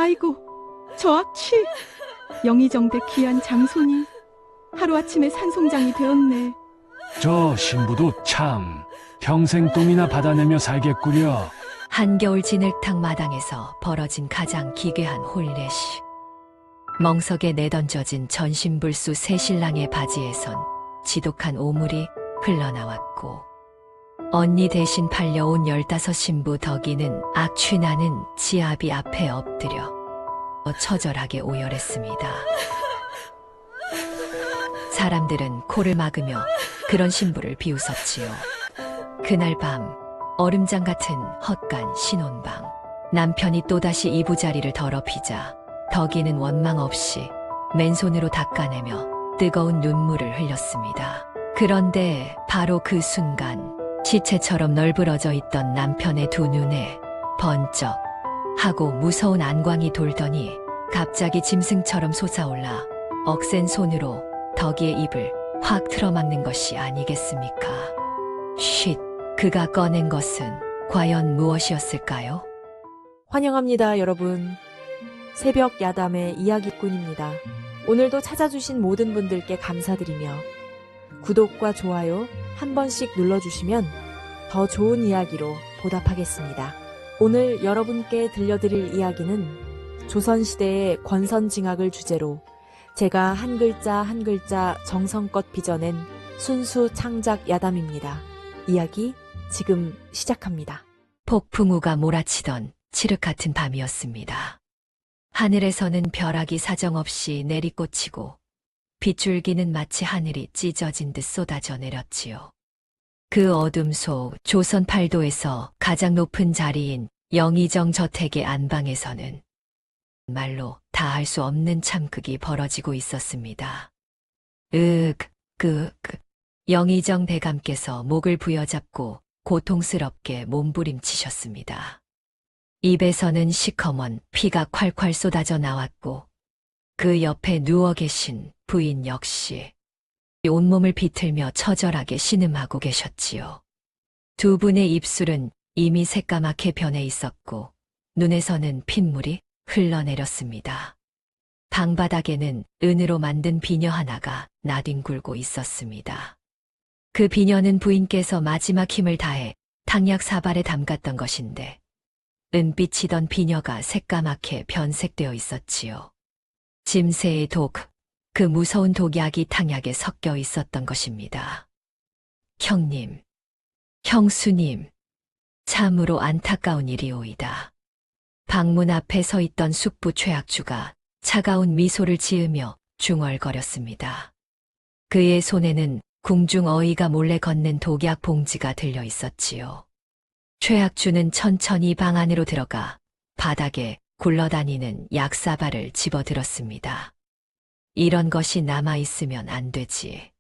아이고, 저 악취. 영의정대 귀한 장손이 하루아침에 산송장이 되었네. 저 신부도 참 평생 똥이나 받아내며 살겠구려. 한겨울 진흙탕 마당에서 벌어진 가장 기괴한 홀례시. 멍석에 내던져진 전신불수 새신랑의 바지에선 지독한 오물이 흘러나왔고, 언니 대신 팔려온 15 신부 덕이는 악취나는 지아비 앞에 엎드려 처절하게 오열했습니다. 사람들은 코를 막으며 그런 신부를 비웃었지요. 그날 밤 얼음장 같은 헛간 신혼방. 남편이 또다시 이부자리를 더럽히자 덕이는 원망 없이 맨손으로 닦아내며 뜨거운 눈물을 흘렸습니다. 그런데 바로 그 순간 시체처럼 널브러져 있던 남편의 두 눈에 번쩍 하고 무서운 안광이 돌더니 갑자기 짐승처럼 솟아올라 억센 손으로 덕이의 입을 확 틀어막는 것이 아니겠습니까? 쉿, 그가 꺼낸 것은 과연 무엇이었을까요? 환영합니다, 여러분. 새벽 야담의 이야기꾼입니다. 오늘도 찾아주신 모든 분들께 감사드리며 구독과 좋아요 한 번씩 눌러주시면 더 좋은 이야기로 보답하겠습니다. 오늘 여러분께 들려드릴 이야기는 조선시대의 권선징악을 주제로 제가 한 글자 한 글자 정성껏 빚어낸 순수 창작 야담입니다. 이야기 지금 시작합니다. 폭풍우가 몰아치던 칠흑 같은 밤이었습니다. 하늘에서는 벼락이 사정없이 내리꽂히고 빗줄기는 마치 하늘이 찢어진 듯 쏟아져 내렸지요. 그 어둠 속 조선 팔도에서 가장 높은 자리인 영의정 저택의 안방에서는 말로 다 할 수 없는 참극이 벌어지고 있었습니다. 영의정 대감께서 목을 부여잡고 고통스럽게 몸부림치셨습니다. 입에서는 시커먼 피가 콸콸 쏟아져 나왔고 그 옆에 누워 계신 부인 역시 온몸을 비틀며 처절하게 신음하고 계셨지요. 두 분의 입술은 이미 새까맣게 변해 있었고 눈에서는 핏물이 흘러내렸습니다. 방바닥에는 은으로 만든 비녀 하나가 나뒹굴고 있었습니다. 그 비녀는 부인께서 마지막 힘을 다해 탕약 사발에 담갔던 것인데 은빛이던 비녀가 새까맣게 변색되어 있었지요. 짐새의 독, 그 무서운 독약이 탕약에 섞여 있었던 것입니다. 형님, 형수님, 참으로 안타까운 일이오이다. 방문 앞에 서 있던 숙부 최악주가 차가운 미소를 지으며 중얼거렸습니다. 그의 손에는 궁중 어이가 몰래 건넨 독약 봉지가 들려 있었지요. 최악주는 천천히 방 안으로 들어가 바닥에 굴러다니는 약사발을 집어들었습니다. 이런 것이 남아있으면 안 되지.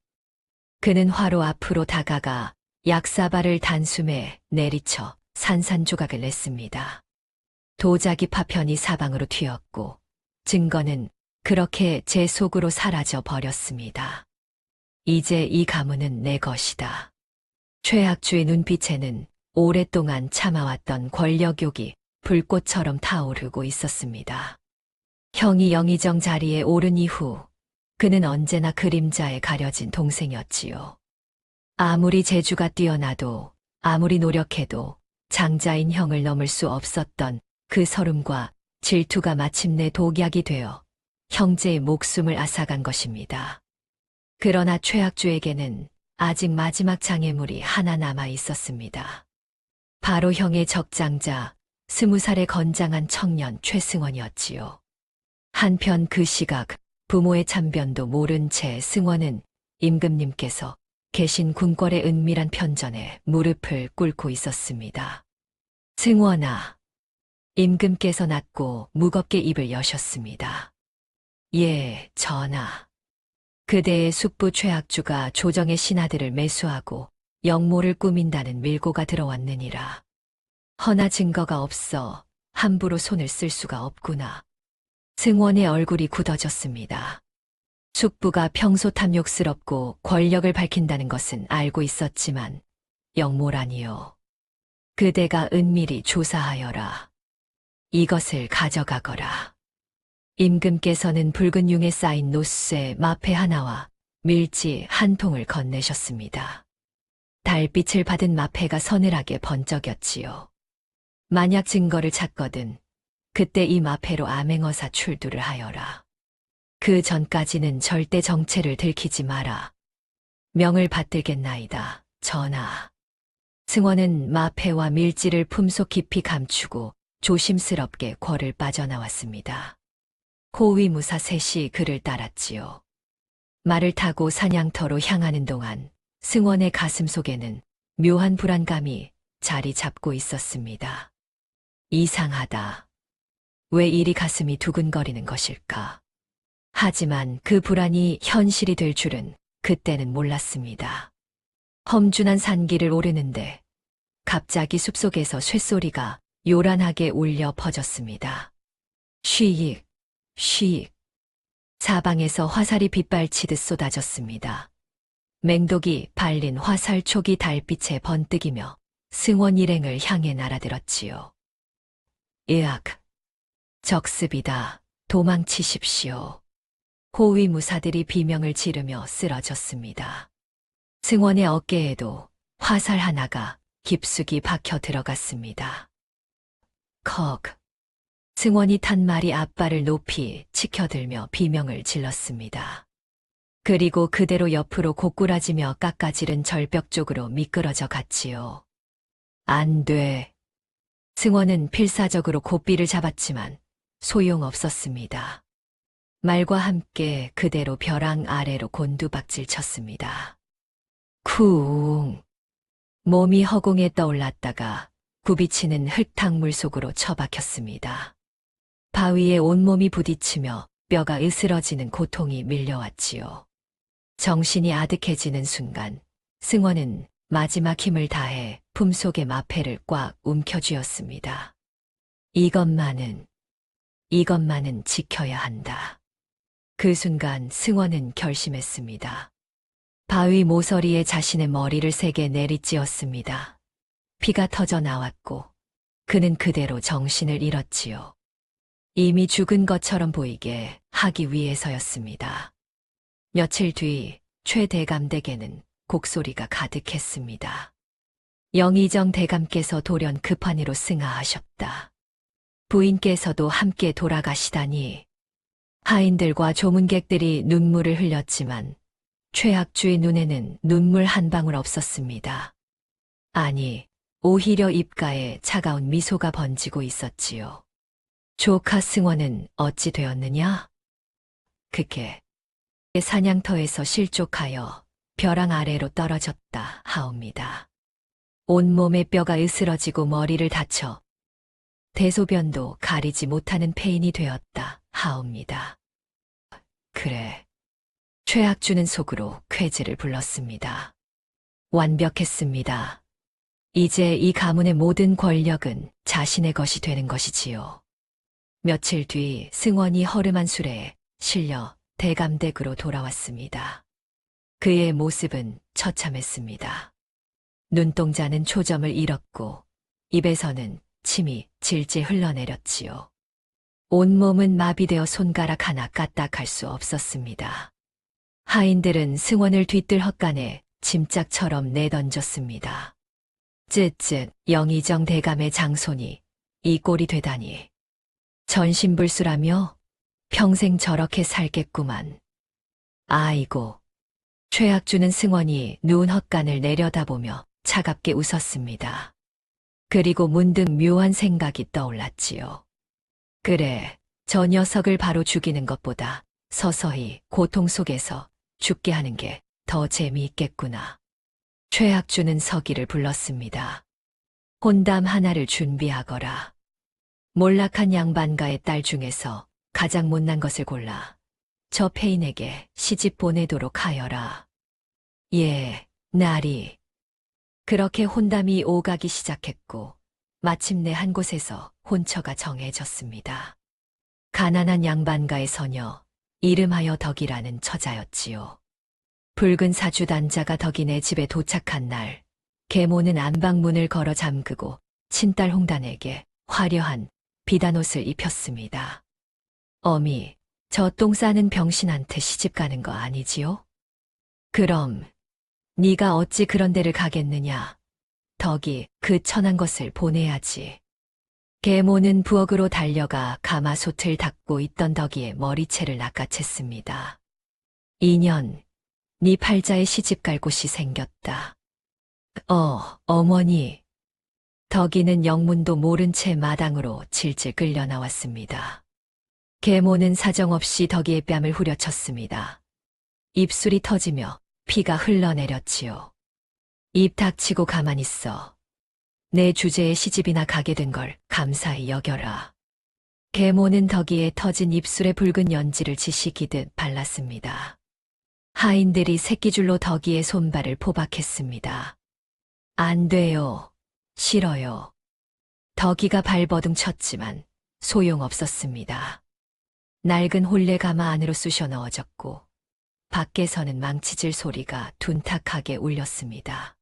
그는 화로 앞으로 다가가 약사발을 단숨에 내리쳐 산산조각을 냈습니다. 도자기 파편이 사방으로 튀었고 증거는 그렇게 제 속으로 사라져 버렸습니다. 이제 이 가문은 내 것이다. 최악주의 눈빛에는 오랫동안 참아왔던 권력욕이 불꽃처럼 타오르고 있었습니다. 형이 영의정 자리에 오른 이후 그는 언제나 그림자에 가려진 동생이었지요. 아무리 재주가 뛰어나도 아무리 노력해도 장자인 형을 넘을 수 없었던 그 서름과 질투가 마침내 독약이 되어 형제의 목숨을 앗아간 것입니다. 그러나 최악주에게는 아직 마지막 장애물이 하나 남아 있었습니다. 바로 형의 적장자 20살의 건장한 청년 최승원이었지요. 한편 그 시각 부모의 참변도 모른 채 승원은 임금님께서 계신 궁궐의 은밀한 편전에 무릎을 꿇고 있었습니다. 승원아, 임금께서 낮고 무겁게 입을 여셨습니다. 예, 전하. 그대의 숙부 최악주가 조정의 신하들을 매수하고 역모를 꾸민다는 밀고가 들어왔느니라. 허나 증거가 없어 함부로 손을 쓸 수가 없구나. 승원의 얼굴이 굳어졌습니다. 숙부가 평소 탐욕스럽고 권력을 밝힌다는 것은 알고 있었지만 역모라니요. 그대가 은밀히 조사하여라. 이것을 가져가거라. 임금께서는 붉은 융에 쌓인 노쇠 마패 하나와 밀지 한 통을 건네셨습니다. 달빛을 받은 마패가 서늘하게 번쩍였지요. 만약 증거를 찾거든 그때 이 마패로 암행어사 출두를 하여라. 그 전까지는 절대 정체를 들키지 마라. 명을 받들겠나이다, 전하. 승원은 마패와 밀지를 품속 깊이 감추고 조심스럽게 궐을 빠져나왔습니다. 호위무사 셋이 그를 따랐지요. 말을 타고 사냥터로 향하는 동안 승원의 가슴 속에는 묘한 불안감이 자리 잡고 있었습니다. 이상하다. 왜 이리 가슴이 두근거리는 것일까? 하지만 그 불안이 현실이 될 줄은 그때는 몰랐습니다. 험준한 산길을 오르는데 갑자기 숲속에서 쇳소리가 요란하게 울려 퍼졌습니다. 쉬익, 쉬익. 사방에서 화살이 빗발치듯 쏟아졌습니다. 맹독이 발린 화살촉이 달빛에 번뜩이며 승원 일행을 향해 날아들었지요. 으악! 적습이다. 도망치십시오. 호위무사들이 비명을 지르며 쓰러졌습니다. 승원의 어깨에도 화살 하나가 깊숙이 박혀 들어갔습니다. 컥! 승원이 탄 말이 앞발을 높이 치켜들며 비명을 질렀습니다. 그리고 그대로 옆으로 고꾸라지며 깎아지른 절벽 쪽으로 미끄러져 갔지요. 안 돼. 승원은 필사적으로 고삐를 잡았지만 소용없었습니다. 말과 함께 그대로 벼랑 아래로 곤두박질 쳤습니다. 쿵! 몸이 허공에 떠올랐다가 굽이치는 흙탕물 속으로 처박혔습니다. 바위에 온몸이 부딪히며 뼈가 으스러지는 고통이 밀려왔지요. 정신이 아득해지는 순간 승원은 마지막 힘을 다해 품속의 마패를 꽉 움켜쥐었습니다. 이것만은 지켜야 한다. 그 순간 승원은 결심했습니다. 바위 모서리에 자신의 머리를 세게 내리찧었습니다. 피가 터져 나왔고 그는 그대로 정신을 잃었지요. 이미 죽은 것처럼 보이게 하기 위해서였습니다. 며칠 뒤 최대감 댁에는 곡소리가 가득했습니다. 영의정 대감께서 돌연 급한 이로 승하하셨다. 부인께서도 함께 돌아가시다니. 하인들과 조문객들이 눈물을 흘렸지만 최학주의 눈에는 눈물 한 방울 없었습니다. 아니, 오히려 입가에 차가운 미소가 번지고 있었지요. 조카 승원은 어찌 되었느냐? 그게 사냥터에서 실족하여 벼랑 아래로 떨어졌다 하옵니다. 온몸의 뼈가 으스러지고 머리를 다쳐 대소변도 가리지 못하는 폐인이 되었다 하옵니다. 그래. 최학주는 속으로 쾌지를 불렀습니다. 완벽했습니다. 이제 이 가문의 모든 권력은 자신의 것이 되는 것이지요. 며칠 뒤 승원이 허름한 수레에 실려 대감댁으로 돌아왔습니다. 그의 모습은 처참했습니다. 눈동자는 초점을 잃었고 입에서는 침이 질질 흘러내렸지요. 온몸은 마비되어 손가락 하나 까딱할 수 없었습니다. 하인들은 승원을 뒤뜰 헛간에 짐짝처럼 내던졌습니다. 쯧쯧 영의정 대감의 장손이 이 꼴이 되다니. 전신불수라며 평생 저렇게 살겠구만. 아이고. 최학주는 승원이 누운 헛간을 내려다보며 차갑게 웃었습니다. 그리고 문득 묘한 생각이 떠올랐지요. 그래, 저 녀석을 바로 죽이는 것보다 서서히 고통 속에서 죽게 하는 게 더 재미있겠구나. 최학주는 서기를 불렀습니다. 혼담 하나를 준비하거라. 몰락한 양반가의 딸 중에서 가장 못난 것을 골라 저 폐인에게 시집 보내도록 하여라. 예, 나리. 그렇게 혼담이 오가기 시작했고 마침내 한 곳에서 혼처가 정해졌습니다. 가난한 양반가의 서녀, 이름하여 덕이라는 처자였지요. 붉은 사주단자가 덕인의 집에 도착한 날, 계모는 안방문을 걸어 잠그고 친딸 홍단에게 화려한 비단옷을 입혔습니다. 어미, 저 똥 싸는 병신한테 시집 가는 거 아니지요? 그럼 네가 어찌 그런 데를 가겠느냐? 덕이 그 천한 것을 보내야지. 계모는 부엌으로 달려가 가마솥을 닦고 있던 덕이의 머리채를 낚아챘습니다. 2년, 네 팔자에 시집 갈 곳이 생겼다. 어머니. 덕이는 영문도 모른 채 마당으로 질질 끌려 나왔습니다. 계모는 사정없이 덕이의 뺨을 후려쳤습니다. 입술이 터지며 피가 흘러내렸지요. 입 닥치고 가만히 있어. 내 주제에 시집이나 가게 된 걸 감사히 여겨라. 계모는 덕이의 터진 입술에 붉은 연지를 지시키듯 발랐습니다. 하인들이 새끼줄로 덕이의 손발을 포박했습니다. 안 돼요. 싫어요. 덕이가 발버둥 쳤지만 소용없었습니다. 낡은 혼례 가마 안으로 쑤셔 넣어졌고 밖에서는 망치질 소리가 둔탁하게 울렸습니다.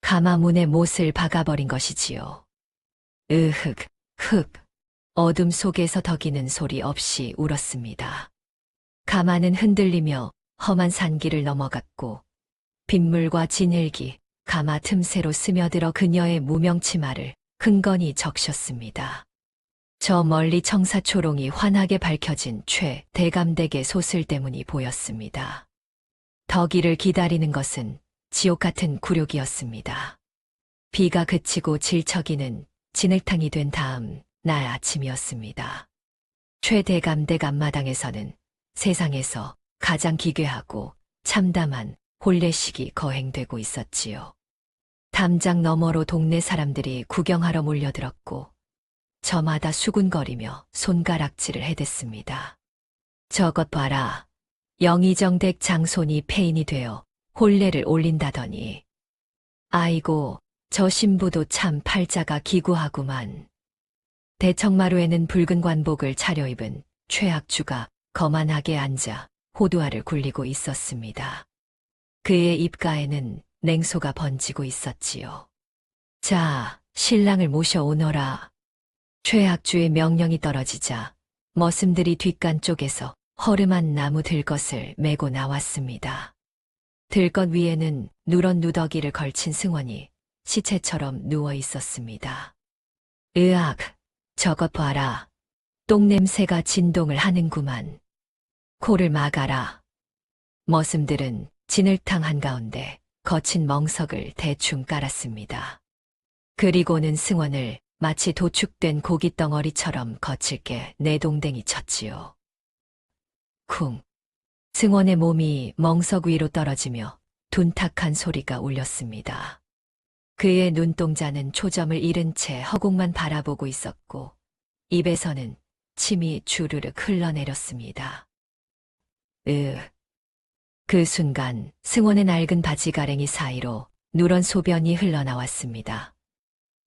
가마 문에 못을 박아버린 것이지요. 으흑, 흑. 어둠 속에서 덕이는 소리 없이 울었습니다. 가마는 흔들리며 험한 산길을 넘어갔고 빗물과 진흙이 가마 틈새로 스며들어 그녀의 무명 치마를 흥건히 적셨습니다. 저 멀리 청사초롱이 환하게 밝혀진 최대감댁의 소슬 때문이 보였습니다. 덕이를 기다리는 것은 지옥 같은 굴욕이었습니다. 비가 그치고 질척이는 진흙탕이 된 다음 날 아침이었습니다. 최대감댁 앞마당에서는 세상에서 가장 기괴하고 참담한 혼례식이 거행되고 있었지요. 담장 너머로 동네 사람들이 구경하러 몰려들었고 저마다 수군거리며 손가락질을 해댔습니다. 저것 봐라. 영의정댁 장손이 폐인이 되어 혼례를 올린다더니. 아이고, 저 신부도 참 팔자가 기구하구만. 대청마루에는 붉은 관복을 차려입은 최학주가 거만하게 앉아 호두알을 굴리고 있었습니다. 그의 입가에는 냉소가 번지고 있었지요. 자, 신랑을 모셔오너라. 최학주의 명령이 떨어지자 머슴들이 뒷간 쪽에서 허름한 나무 들것을 메고 나왔습니다. 들것 위에는 누런 누더기를 걸친 승원이 시체처럼 누워 있었습니다. 으악, 저것 봐라. 똥냄새가 진동을 하는구만. 코를 막아라. 머슴들은 진흙탕 한가운데 거친 멍석을 대충 깔았습니다. 그리고는 승원을 마치 도축된 고깃덩어리처럼 거칠게 내동댕이 쳤지요. 쿵. 승원의 몸이 멍석 위로 떨어지며 둔탁한 소리가 울렸습니다. 그의 눈동자는 초점을 잃은 채 허공만 바라보고 있었고 입에서는 침이 주르륵 흘러내렸습니다. 그 순간 승원의 낡은 바지가랭이 사이로 누런 소변이 흘러나왔습니다.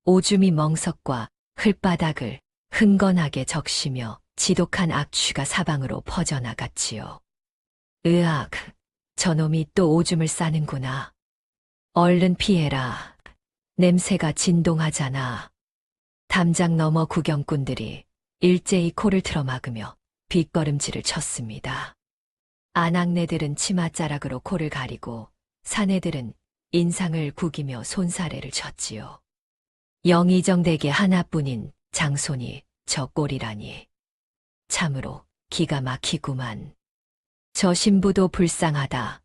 오줌이 멍석과 흙바닥을 흥건하게 적시며 지독한 악취가 사방으로 퍼져나갔지요. 으악, 저놈이 또 오줌을 싸는구나. 얼른 피해라. 냄새가 진동하잖아. 담장 너머 구경꾼들이 일제히 코를 틀어막으며 빗걸음질을 쳤습니다. 아낙네들은 치맛자락으로 코를 가리고 사내들은 인상을 구기며 손사래를 쳤지요. 영의정댁의 하나뿐인 장손이 저 꼴이라니. 참으로 기가 막히구만. 저 신부도 불쌍하다.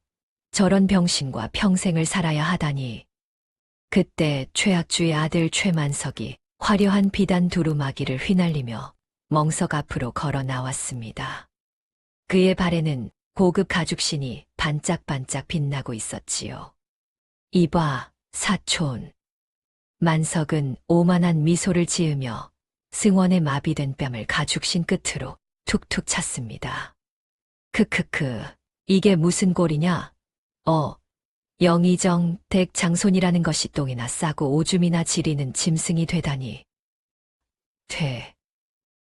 저런 병신과 평생을 살아야 하다니. 그때 최학주의 아들 최만석이 화려한 비단 두루마기를 휘날리며 멍석 앞으로 걸어 나왔습니다. 그의 발에는 고급 가죽신이 반짝반짝 빛나고 있었지요. 이봐, 사촌. 만석은 오만한 미소를 지으며 승원의 마비된 뺨을 가죽신 끝으로 툭툭 찼습니다. 크크크, 이게 무슨 꼴이냐? 영의정 댁 장손이라는 것이 똥이나 싸고 오줌이나 지리는 짐승이 되다니.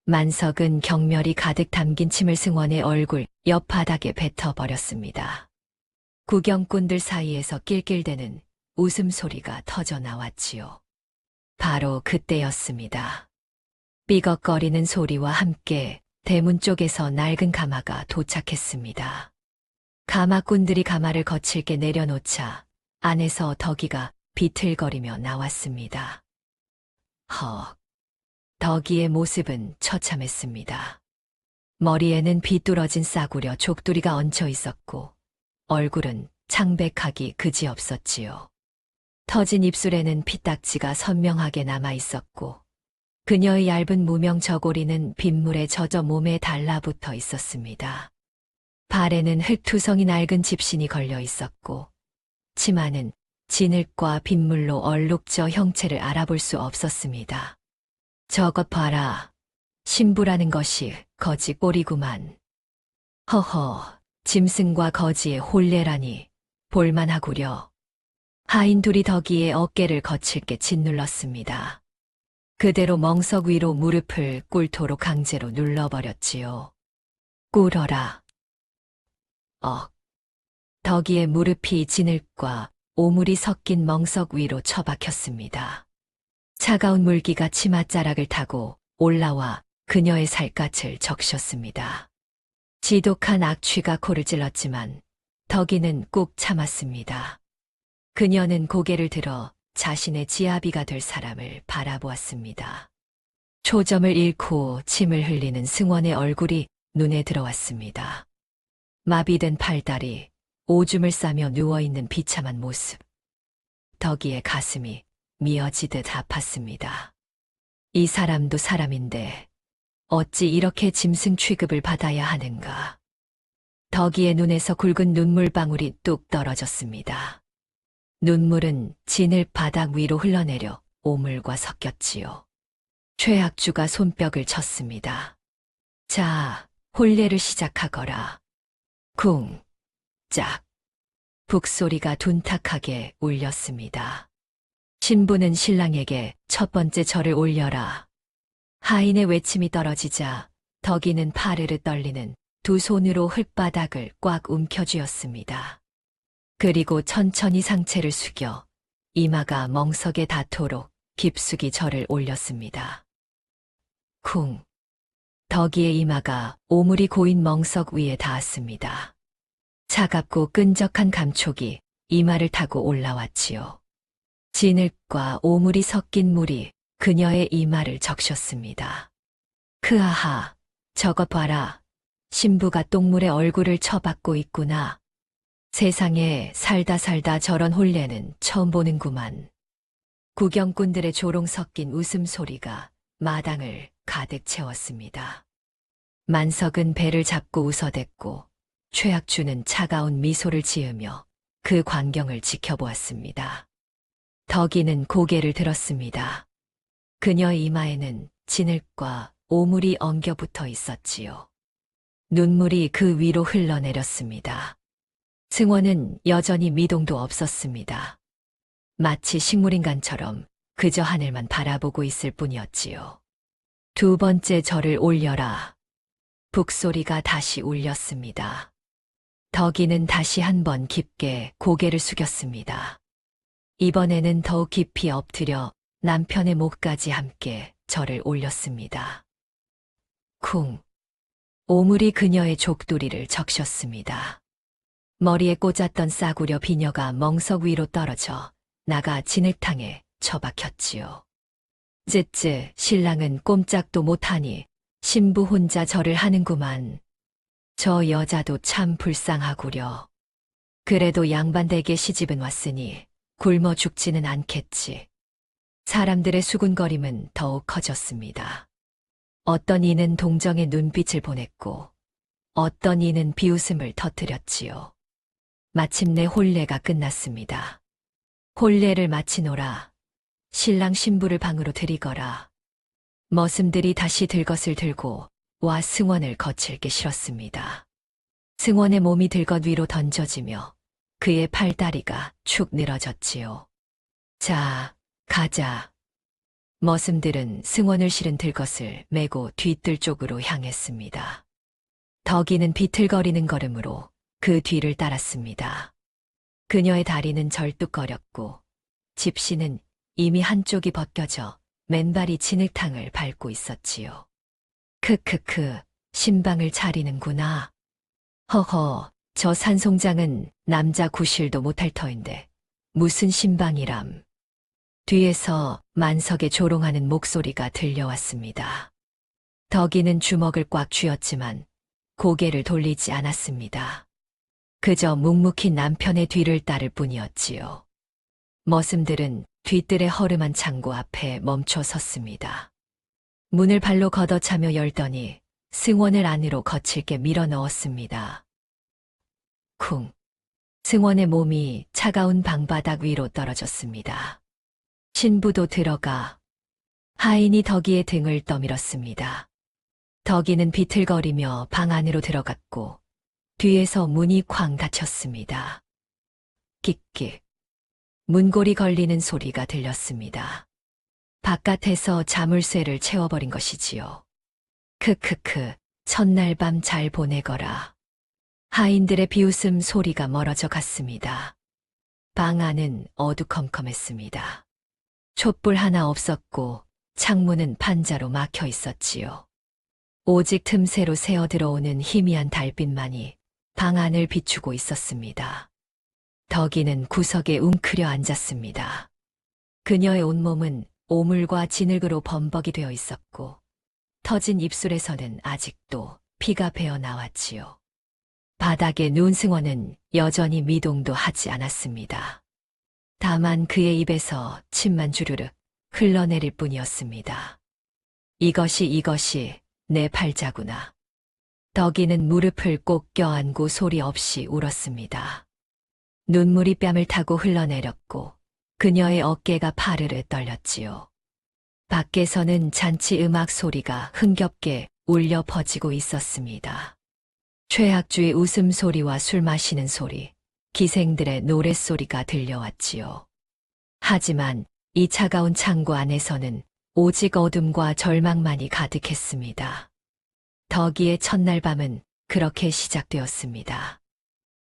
만석은 경멸이 가득 담긴 침을 승원의 얼굴 옆바닥에 뱉어버렸습니다. 구경꾼들 사이에서 낄낄대는 웃음소리가 터져 나왔지요. 바로 그때였습니다. 삐걱거리는 소리와 함께 대문 쪽에서 낡은 가마가 도착했습니다. 가마꾼들이 가마를 거칠게 내려놓자 안에서 덕이가 비틀거리며 나왔습니다. 헉, 덕이의 모습은 처참했습니다. 머리에는 비뚤어진 싸구려 족두리가 얹혀 있었고 얼굴은 창백하기 그지없었지요. 터진 입술에는 피딱지가 선명하게 남아 있었고 그녀의 얇은 무명 저고리는 빗물에 젖어 몸에 달라붙어 있었습니다. 발에는 흙투성이 낡은 집신이 걸려 있었고 치마는 진흙과 빗물로 얼룩져 형체를 알아볼 수 없었습니다. 저것 봐라. 신부라는 것이 거지 꼴이구만. 허허, 짐승과 거지의 혼례라니 볼만하구려. 하인 둘이 덕이의 어깨를 거칠게 짓눌렀습니다. 그대로 멍석 위로 무릎을 꿇도록 강제로 눌러버렸지요. 꿇어라. 덕이의 무릎이 진흙과 오물이 섞인 멍석 위로 처박혔습니다. 차가운 물기가 치맛자락을 타고 올라와 그녀의 살갗을 적셨습니다. 지독한 악취가 코를 찔렀지만 덕이는 꾹 참았습니다. 그녀는 고개를 들어 자신의 지아비가 될 사람을 바라보았습니다. 초점을 잃고 침을 흘리는 승원의 얼굴이 눈에 들어왔습니다. 마비된 팔다리, 오줌을 싸며 누워있는 비참한 모습. 덕이의 가슴이 미어지듯 아팠습니다. 이 사람도 사람인데 어찌 이렇게 짐승 취급을 받아야 하는가. 덕이의 눈에서 굵은 눈물방울이 뚝 떨어졌습니다. 눈물은 진흙 바닥 위로 흘러내려 오물과 섞였지요. 최악주가 손뼉을 쳤습니다. 자, 혼례를 시작하거라. 쿵, 짝. 북소리가 둔탁하게 울렸습니다. 신부는 신랑에게 첫 번째 절을 올려라. 하인의 외침이 떨어지자 덕이는 파르르 떨리는 두 손으로 흙바닥을 꽉 움켜쥐었습니다. 그리고 천천히 상체를 숙여 이마가 멍석에 닿도록 깊숙이 절을 올렸습니다. 쿵. 덕이의 이마가 오물이 고인 멍석 위에 닿았습니다. 차갑고 끈적한 감촉이 이마를 타고 올라왔지요. 진흙과 오물이 섞인 물이 그녀의 이마를 적셨습니다. 크아하, 저것 봐라. 신부가 똥물에 얼굴을 처박고 있구나. 세상에 살다 저런 혼례는 처음 보는구만. 구경꾼들의 조롱 섞인 웃음소리가 마당을 가득 채웠습니다. 만석은 배를 잡고 웃어댔고 최악주는 차가운 미소를 지으며 그 광경을 지켜보았습니다. 덕이는 고개를 들었습니다. 그녀의 이마에는 진흙과 오물이 엉겨 붙어 있었지요. 눈물이 그 위로 흘러내렸습니다. 승원은 여전히 미동도 없었습니다. 마치 식물인간처럼 그저 하늘만 바라보고 있을 뿐이었지요. 두 번째 절을 올려라. 북소리가 다시 울렸습니다. 덕이는 다시 한번 깊게 고개를 숙였습니다. 이번에는 더욱 깊이 엎드려 남편의 목까지 함께 절을 올렸습니다. 쿵. 오물이 그녀의 족두리를 적셨습니다. 머리에 꽂았던 싸구려 비녀가 멍석 위로 떨어져 나가 진흙탕에 처박혔지요. 쯔쯔, 신랑은 꼼짝도 못하니 신부 혼자 절을 하는구만. 저 여자도 참 불쌍하구려. 그래도 양반댁에 시집은 왔으니 굶어 죽지는 않겠지. 사람들의 수군거림은 더욱 커졌습니다. 어떤 이는 동정의 눈빛을 보냈고 어떤 이는 비웃음을 터뜨렸지요. 마침내 혼례가 끝났습니다. 혼례를 마치노라. 신랑 신부를 방으로 들이거라. 머슴들이 다시 들것을 들고 와 승원을 거칠게 실었습니다. 승원의 몸이 들것 위로 던져지며 그의 팔다리가 축 늘어졌지요. 자, 가자. 머슴들은 승원을 실은 들것을 메고 뒤뜰 쪽으로 향했습니다. 덕이는 비틀거리는 걸음으로 그 뒤를 따랐습니다. 그녀의 다리는 절뚝거렸고 집시는 이미 한쪽이 벗겨져 맨발이 진흙탕을 밟고 있었지요. 크크크, 신방을 차리는구나. 허허, 저 산송장은 남자 구실도 못할 터인데 무슨 신방이람. 뒤에서 만석에 조롱하는 목소리가 들려왔습니다. 덕이는 주먹을 꽉 쥐었지만 고개를 돌리지 않았습니다. 그저 묵묵히 남편의 뒤를 따를 뿐이었지요. 머슴들은 뒤뜰의 허름한 창고 앞에 멈춰 섰습니다. 문을 발로 걷어차며 열더니 승원을 안으로 거칠게 밀어 넣었습니다. 쿵. 승원의 몸이 차가운 방바닥 위로 떨어졌습니다. 신부도 들어가 하인이 덕이의 등을 떠밀었습니다. 덕이는 비틀거리며 방 안으로 들어갔고 뒤에서 문이 쾅 닫혔습니다. 끽끽. 문고리 걸리는 소리가 들렸습니다. 바깥에서 자물쇠를 채워버린 것이지요. 크크크, 첫날 밤 잘 보내거라. 하인들의 비웃음 소리가 멀어져 갔습니다. 방 안은 어두컴컴했습니다. 촛불 하나 없었고 창문은 판자로 막혀 있었지요. 오직 틈새로 새어 들어오는 희미한 달빛만이 방 안을 비추고 있었습니다. 덕이는 구석에 웅크려 앉았습니다. 그녀의 온몸은 오물과 진흙으로 범벅이 되어 있었고 터진 입술에서는 아직도 피가 배어 나왔지요. 바닥에 누운 승원은 여전히 미동도 하지 않았습니다. 다만 그의 입에서 침만 주르륵 흘러내릴 뿐이었습니다. 이것이 내 팔자구나. 덕이는 무릎을 꼭 껴안고 소리 없이 울었습니다. 눈물이 뺨을 타고 흘러내렸고 그녀의 어깨가 파르르 떨렸지요. 밖에서는 잔치 음악 소리가 흥겹게 울려 퍼지고 있었습니다. 최학주의 웃음소리와 술 마시는 소리, 기생들의 노랫소리가 들려왔지요. 하지만 이 차가운 창고 안에서는 오직 어둠과 절망만이 가득했습니다. 덕이의 첫날 밤은 그렇게 시작되었습니다.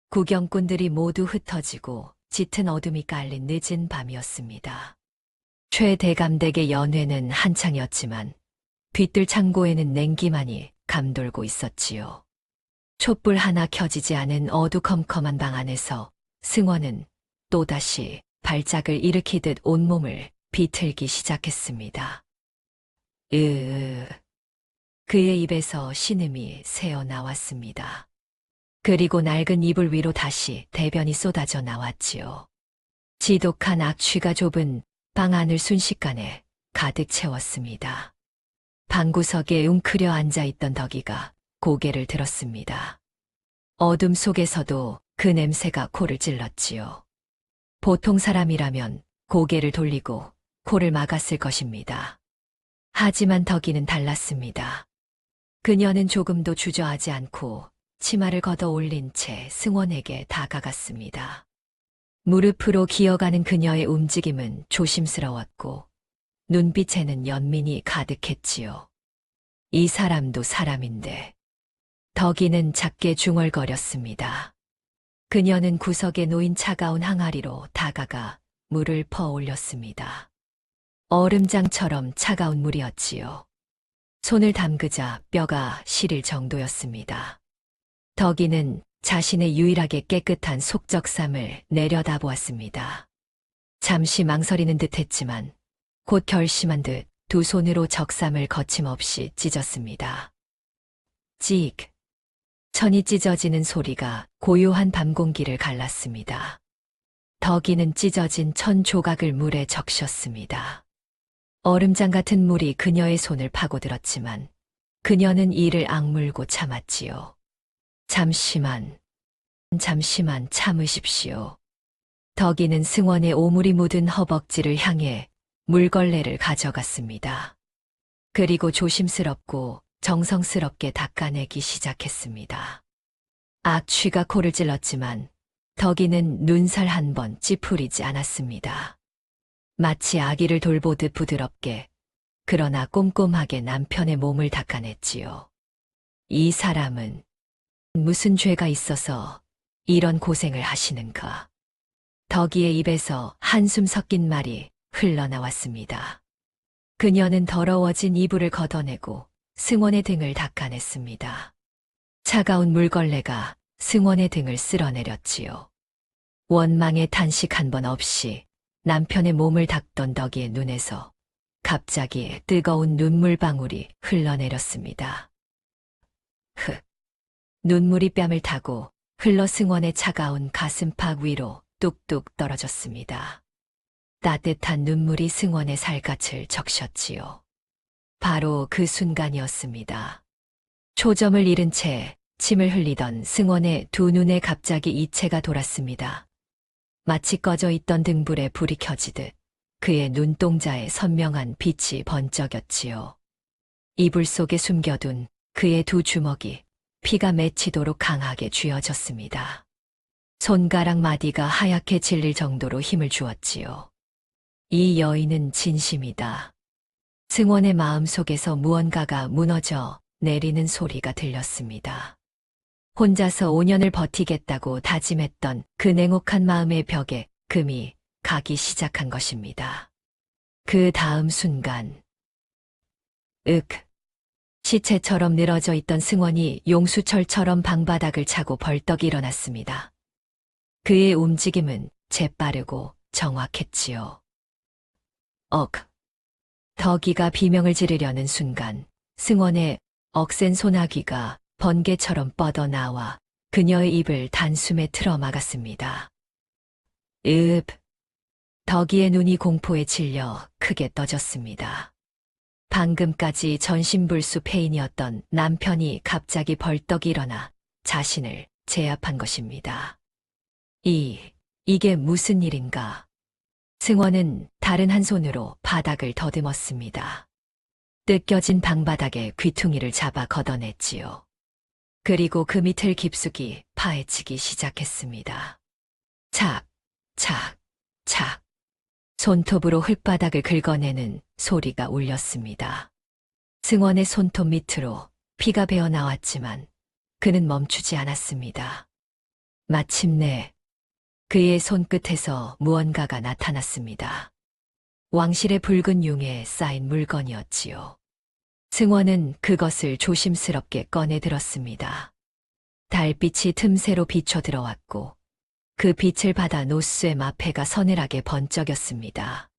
구경꾼들이 모두 흩어지고 짙은 어둠이 깔린 늦은 밤이었습니다. 최대감댁의 연회는 한창이었지만 뒤뜰 창고에는 냉기만이 감돌고 있었지요. 촛불 하나 켜지지 않은 어두컴컴한 방 안에서 승원은 또다시 발작을 일으키듯 온몸을 비틀기 시작했습니다. 그의 입에서 신음이 새어 나왔습니다. 그리고 낡은 이불 위로 다시 대변이 쏟아져 나왔지요. 지독한 악취가 좁은 방 안을 순식간에 가득 채웠습니다. 방구석에 웅크려 앉아있던 덕이가 고개를 들었습니다. 어둠 속에서도 그 냄새가 코를 찔렀지요. 보통 사람이라면 고개를 돌리고 코를 막았을 것입니다. 하지만 덕이는 달랐습니다. 그녀는 조금도 주저하지 않고 치마를 걷어 올린 채 승원에게 다가갔습니다. 무릎으로 기어가는 그녀의 움직임은 조심스러웠고 눈빛에는 연민이 가득했지요. 이 사람도 사람인데. 덕이는 작게 중얼거렸습니다. 그녀는 구석에 놓인 차가운 항아리로 다가가 물을 퍼올렸습니다. 얼음장처럼 차가운 물이었지요. 손을 담그자 뼈가 시릴 정도였습니다. 덕이는 자신의 유일하게 깨끗한 속적삼을 내려다보았습니다. 잠시 망설이는 듯 했지만 곧 결심한 듯 두 손으로 적삼을 거침없이 찢었습니다. 찍! 천이 찢어지는 소리가 고요한 밤 공기를 갈랐습니다. 덕이는 찢어진 천 조각을 물에 적셨습니다. 얼음장 같은 물이 그녀의 손을 파고들었지만 그녀는 이를 악물고 참았지요. 잠시만 참으십시오. 덕이는 승원의 오물이 묻은 허벅지를 향해 물걸레를 가져갔습니다. 그리고 조심스럽고 정성스럽게 닦아내기 시작했습니다. 악취가 코를 찔렀지만 덕이는 눈살 한 번 찌푸리지 않았습니다. 마치 아기를 돌보듯 부드럽게 그러나 꼼꼼하게 남편의 몸을 닦아냈지요. 이 사람은 무슨 죄가 있어서 이런 고생을 하시는가? 덕이의 입에서 한숨 섞인 말이 흘러나왔습니다. 그녀는 더러워진 이불을 걷어내고 승원의 등을 닦아냈습니다. 차가운 물걸레가 승원의 등을 쓸어내렸지요. 원망의 탄식 한 번 없이 남편의 몸을 닦던 덕이의 눈에서 갑자기 뜨거운 눈물방울이 흘러내렸습니다. 눈물이 뺨을 타고 흘러 승원의 차가운 가슴팍 위로 뚝뚝 떨어졌습니다. 따뜻한 눈물이 승원의 살갗을 적셨지요. 바로 그 순간이었습니다. 초점을 잃은 채 침을 흘리던 승원의 두 눈에 갑자기 이체가 돌았습니다. 마치 꺼져 있던 등불에 불이 켜지듯 그의 눈동자에 선명한 빛이 번쩍였지요. 이불 속에 숨겨둔 그의 두 주먹이 피가 맺히도록 강하게 쥐어졌습니다. 손가락 마디가 하얗게 질릴 정도로 힘을 주었지요. 이 여인은 진심이다. 승원의 마음 속에서 무언가가 무너져 내리는 소리가 들렸습니다. 혼자서 5년을 버티겠다고 다짐했던 그 냉혹한 마음의 벽에 금이 가기 시작한 것입니다. 그 다음 순간, 시체처럼 늘어져 있던 승원이 용수철처럼 방바닥을 차고 벌떡 일어났습니다. 그의 움직임은 재빠르고 정확했지요. 덕이가 비명을 지르려는 순간 승원의 억센 소나귀가 번개처럼 뻗어나와 그녀의 입을 단숨에 틀어 막았습니다. 덕이의 눈이 공포에 질려 크게 떠졌습니다. 방금까지 전신불수 폐인이었던 남편이 갑자기 벌떡 일어나 자신을 제압한 것입니다. 이게 무슨 일인가? 승원은 다른 한 손으로 바닥을 더듬었습니다. 뜯겨진 방바닥에 귀퉁이를 잡아 걷어냈지요. 그리고 그 밑을 깊숙이 파헤치기 시작했습니다. 착, 착, 착. 손톱으로 흙바닥을 긁어내는 소리가 울렸습니다. 승원의 손톱 밑으로 피가 배어 나왔지만 그는 멈추지 않았습니다. 마침내 그의 손끝에서 무언가가 나타났습니다. 왕실의 붉은 융에 쌓인 물건이었지요. 승원은 그것을 조심스럽게 꺼내 들었습니다. 달빛이 틈새로 비춰 들어왔고 그 빛을 받아 노스의 마패가 서늘하게 번쩍였습니다.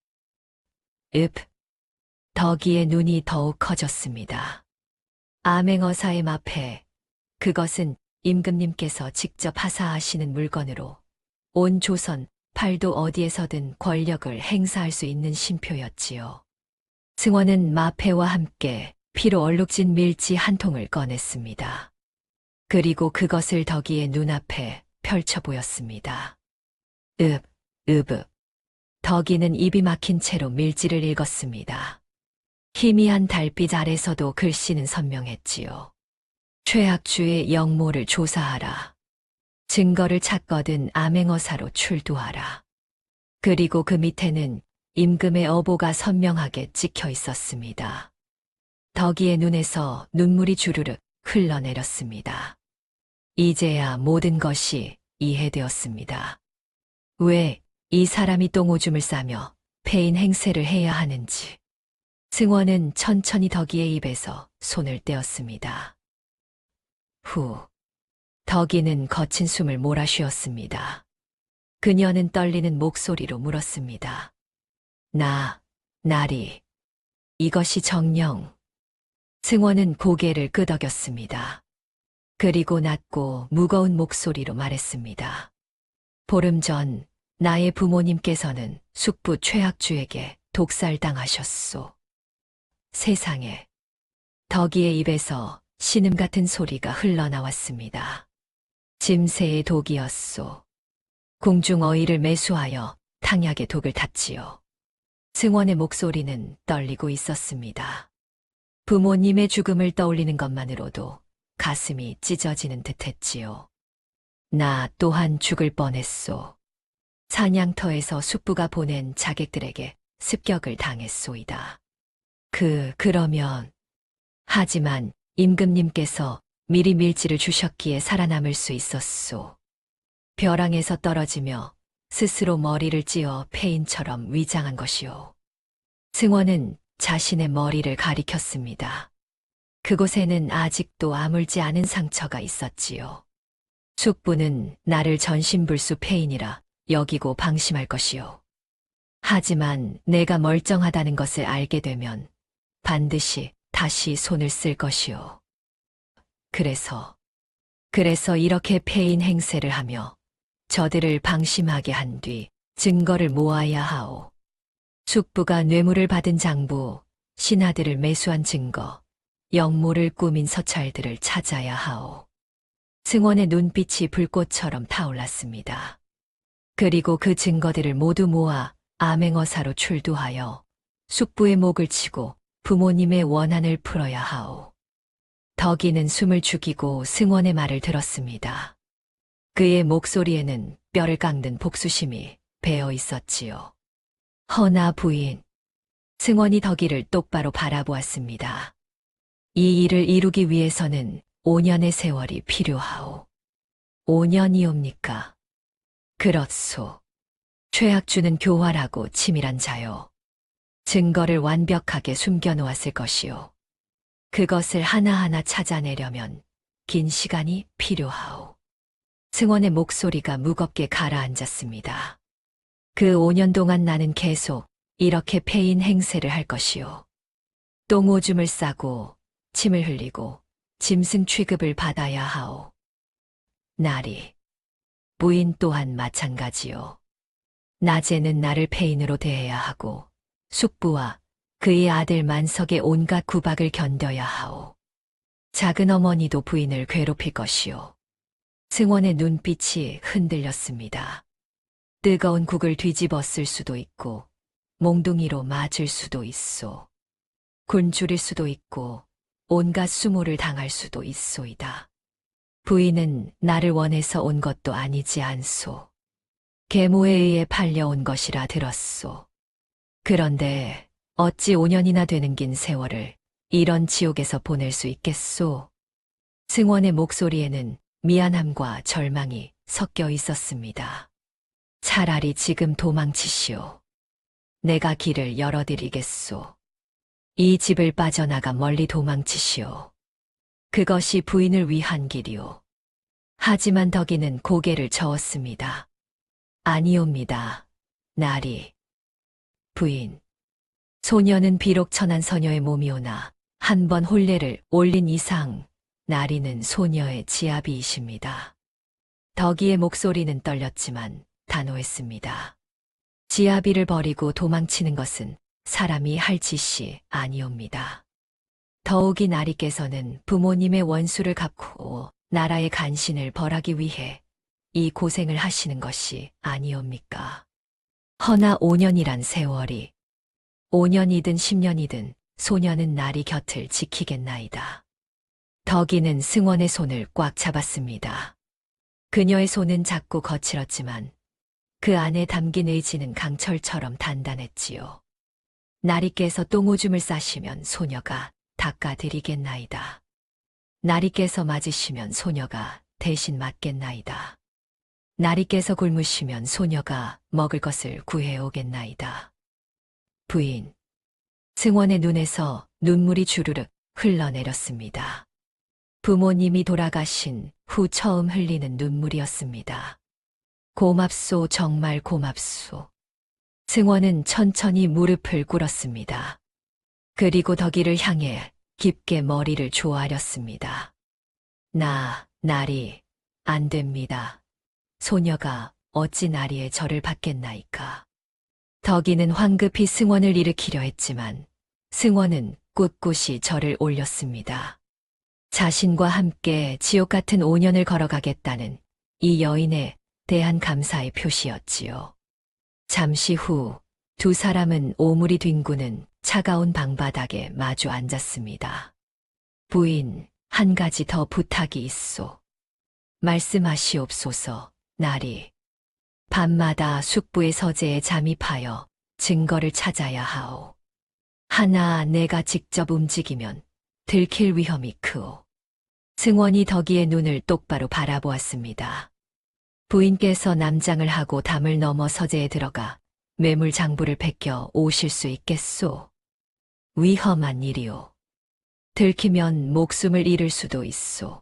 덕이의 눈이 더욱 커졌습니다. 암행어사의 마패, 그것은 임금님께서 직접 하사하시는 물건으로 온 조선 팔도 어디에서든 권력을 행사할 수 있는 신표였지요. 승원은 마패와 함께 피로 얼룩진 밀지 한 통을 꺼냈습니다. 그리고 그것을 덕이의 눈앞에 펼쳐 보였습니다. 덕이는 입이 막힌 채로 밀지를 읽었습니다. 희미한 달빛 아래서도 글씨는 선명했지요. 최악주의 영모를 조사하라. 증거를 찾거든 암행어사로 출두하라. 그리고 그 밑에는 임금의 어보가 선명하게 찍혀 있었습니다. 덕이의 눈에서 눈물이 주르륵 흘러내렸습니다. 이제야 모든 것이 이해되었습니다. 왜 이 사람이 똥오줌을 싸며 폐인 행세를 해야 하는지. 승원은 천천히 덕이의 입에서 손을 떼었습니다. 덕이는 거친 숨을 몰아쉬었습니다. 그녀는 떨리는 목소리로 물었습니다. 나리, 이것이 정녕. 승원은 고개를 끄덕였습니다. 그리고 낮고 무거운 목소리로 말했습니다. 보름 전 나의 부모님께서는 숙부 최악주에게 독살당하셨소. 세상에. 덕이의 입에서 신음 같은 소리가 흘러나왔습니다. 짐새의 독이었소. 궁중 어이를 매수하여 탕약에 독을 탔지요. 승원의 목소리는 떨리고 있었습니다. 부모님의 죽음을 떠올리는 것만으로도 가슴이 찢어지는 듯했지요. 나 또한 죽을 뻔했소. 사냥터에서 숙부가 보낸 자객들에게 습격을 당했소이다. 그러면. 하지만 임금님께서 미리 밀지를 주셨기에 살아남을 수 있었소. 벼랑에서 떨어지며 스스로 머리를 찧어 폐인처럼 위장한 것이오. 승원은 자신의 머리를 가리켰습니다. 그곳에는 아직도 아물지 않은 상처가 있었지요. 숙부는 나를 전신불수 폐인이라 여기고 방심할 것이요. 하지만 내가 멀쩡하다는 것을 알게 되면 반드시 다시 손을 쓸 것이요. 그래서 이렇게 폐인 행세를 하며 저들을 방심하게 한 뒤 증거를 모아야 하오. 숙부가 뇌물을 받은 장부, 신하들을 매수한 증거, 영모를 꾸민 서찰들을 찾아야 하오. 승원의 눈빛이 불꽃처럼 타올랐습니다. 그리고 그 증거들을 모두 모아 암행어사로 출두하여 숙부의 목을 치고 부모님의 원한을 풀어야 하오. 덕이는 숨을 죽이고 승원의 말을 들었습니다. 그의 목소리에는 뼈를 깎는 복수심이 배어 있었지요. 허나 부인. 승원이 덕이를 똑바로 바라보았습니다. 이 일을 이루기 위해서는 5년의 세월이 필요하오. 5년이옵니까? 그렇소. 최학주는 교활하고 치밀한 자요. 증거를 완벽하게 숨겨놓았을 것이요. 그것을 하나하나 찾아내려면 긴 시간이 필요하오. 승원의 목소리가 무겁게 가라앉았습니다. 그 5년 동안 나는 계속 이렇게 폐인 행세를 할 것이요. 똥오줌을 싸고 침을 흘리고 짐승 취급을 받아야 하오. 나리. 부인 또한 마찬가지요. 낮에는 나를 폐인으로 대해야 하고 숙부와 그의 아들 만석의 온갖 구박을 견뎌야 하오. 작은 어머니도 부인을 괴롭힐 것이오. 승원의 눈빛이 흔들렸습니다. 뜨거운 국을 뒤집어 쓸 수도 있고 몽둥이로 맞을 수도 있소. 굶주릴 수도 있고 온갖 수모를 당할 수도 있소이다. 부인은 나를 원해서 온 것도 아니지 않소. 계모에 의해 팔려온 것이라 들었소. 그런데 어찌 5년이나 되는 긴 세월을 이런 지옥에서 보낼 수 있겠소? 승원의 목소리에는 미안함과 절망이 섞여 있었습니다. 차라리 지금 도망치시오. 내가 길을 열어드리겠소. 이 집을 빠져나가 멀리 도망치시오. 그것이 부인을 위한 길이오. 하지만 덕이는 고개를 저었습니다. 아니옵니다. 나리. 부인. 소녀는 비록 천한 서녀의 몸이오나 한 번 혼례를 올린 이상 나리는 소녀의 지아비이십니다. 덕이의 목소리는 떨렸지만 단호했습니다. 지아비를 버리고 도망치는 것은 사람이 할 짓이 아니옵니다. 더욱이 나리께서는 부모님의 원수를 갚고 나라의 간신을 벌하기 위해 이 고생을 하시는 것이 아니옵니까? 허나 5년이란 세월이 5년이든 10년이든 소녀는 나리 곁을 지키겠나이다. 덕이는 승원의 손을 꽉 잡았습니다. 그녀의 손은 작고 거칠었지만 그 안에 담긴 의지는 강철처럼 단단했지요. 나리께서 똥오줌을 싸시면 소녀가 닦아드리겠나이다. 나리께서 맞으시면 소녀가 대신 맞겠나이다. 나리께서 굶으시면 소녀가 먹을 것을 구해오겠나이다. 부인. 승원의 눈에서 눈물이 주르륵 흘러내렸습니다. 부모님이 돌아가신 후 처음 흘리는 눈물이었습니다. 고맙소, 정말 고맙소. 승원은 천천히 무릎을 꿇었습니다. 그리고 덕이를 향해 깊게 머리를 조아렸습니다. 나리, 안 됩니다. 소녀가 어찌 나리의 절을 받겠나이까. 덕이는 황급히 승원을 일으키려 했지만 승원은 꿋꿋이 절을 올렸습니다. 자신과 함께 지옥 같은 5년을 걸어가겠다는 이 여인에 대한 감사의 표시였지요. 잠시 후 두 사람은 오물이 뒹구는 차가운 방바닥에 마주 앉았습니다. 부인, 한 가지 더 부탁이 있소. 말씀하시옵소서, 나리. 밤마다 숙부의 서재에 잠입하여 증거를 찾아야 하오. 하나 내가 직접 움직이면 들킬 위험이 크오. 승원이 덕이의 눈을 똑바로 바라보았습니다. 부인께서 남장을 하고 담을 넘어 서재에 들어가 매물 장부를 베껴 오실 수 있겠소? 위험한 일이오. 들키면 목숨을 잃을 수도 있소.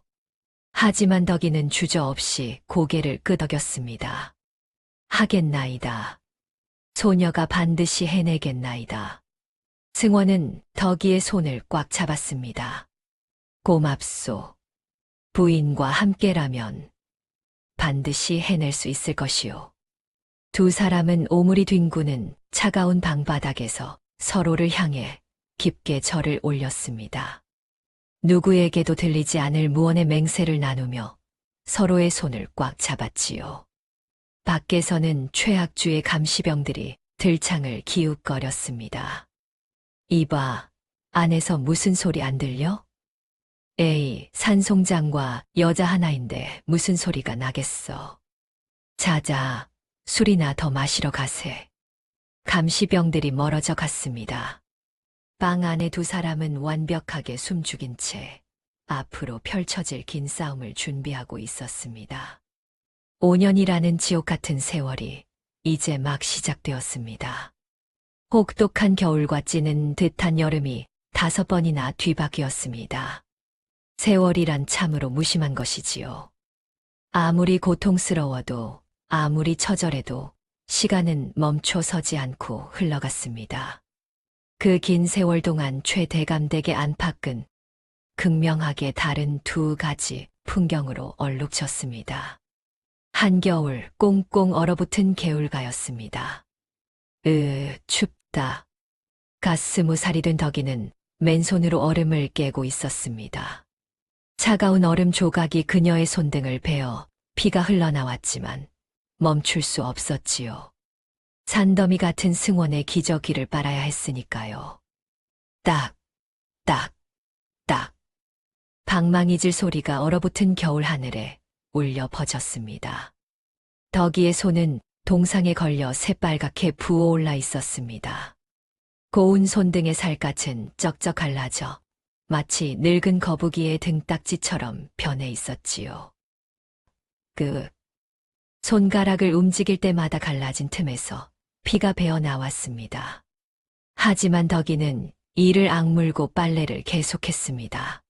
하지만 덕이는 주저없이 고개를 끄덕였습니다. 하겠나이다. 소녀가 반드시 해내겠나이다. 승원은 덕이의 손을 꽉 잡았습니다. 고맙소. 부인과 함께라면 반드시 해낼 수 있을 것이오. 두 사람은 오물이 뒹구는 차가운 방바닥에서 서로를 향해 깊게 절을 올렸습니다. 누구에게도 들리지 않을 무언의 맹세를 나누며 서로의 손을 꽉 잡았지요. 밖에서는 최악주의 감시병들이 들창을 기웃거렸습니다. 이봐, 안에서 무슨 소리 안 들려? 에이, 산송장과 여자 하나인데 무슨 소리가 나겠어. 자자, 술이나 더 마시러 가세. 감시병들이 멀어져 갔습니다. 방 안에 두 사람은 완벽하게 숨죽인 채 앞으로 펼쳐질 긴 싸움을 준비하고 있었습니다. 5년이라는 지옥 같은 세월이 이제 막 시작되었습니다. 혹독한 겨울과 찌는 듯한 여름이 5번이나 뒤바뀌었습니다. 세월이란 참으로 무심한 것이지요. 아무리 고통스러워도 아무리 처절해도 시간은 멈춰서지 않고 흘러갔습니다. 그 긴 세월 동안 최대감댁의 안팎은 극명하게 다른 두 가지 풍경으로 얼룩졌습니다. 한겨울 꽁꽁 얼어붙은 개울가였습니다. 춥다. 가스무살이 된 덕이는 맨손으로 얼음을 깨고 있었습니다. 차가운 얼음 조각이 그녀의 손등을 베어 피가 흘러나왔지만 멈출 수 없었지요. 산더미 같은 승원의 기저귀를 빨아야 했으니까요. 딱, 딱, 딱. 방망이질 소리가 얼어붙은 겨울 하늘에 울려 퍼졌습니다. 덕이의 손은 동상에 걸려 새빨갛게 부어올라 있었습니다. 고운 손등의 살갗은 쩍쩍 갈라져 마치 늙은 거북이의 등딱지처럼 변해 있었지요. 손가락을 움직일 때마다 갈라진 틈에서 피가 배어 나왔습니다. 하지만 덕이는 이를 악물고 빨래를 계속했습니다.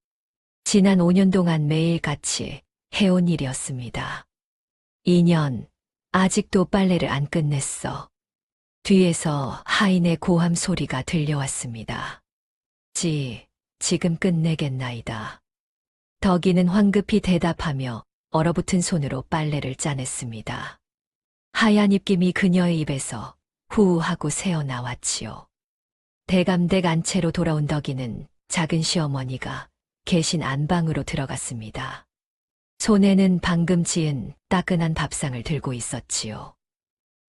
지난 5년 동안 매일같이 해온 일이었습니다. 2년, 아직도 빨래를 안 끝냈어. 뒤에서 하인의 고함 소리가 들려왔습니다. 지금 끝내겠나이다. 덕이는 황급히 대답하며 얼어붙은 손으로 빨래를 짜냈습니다. 하얀 입김이 그녀의 입에서 후하고 새어나왔지요. 대감댁 안채로 돌아온 덕이는 작은 시어머니가 계신 안방으로 들어갔습니다. 손에는 방금 지은 따끈한 밥상을 들고 있었지요.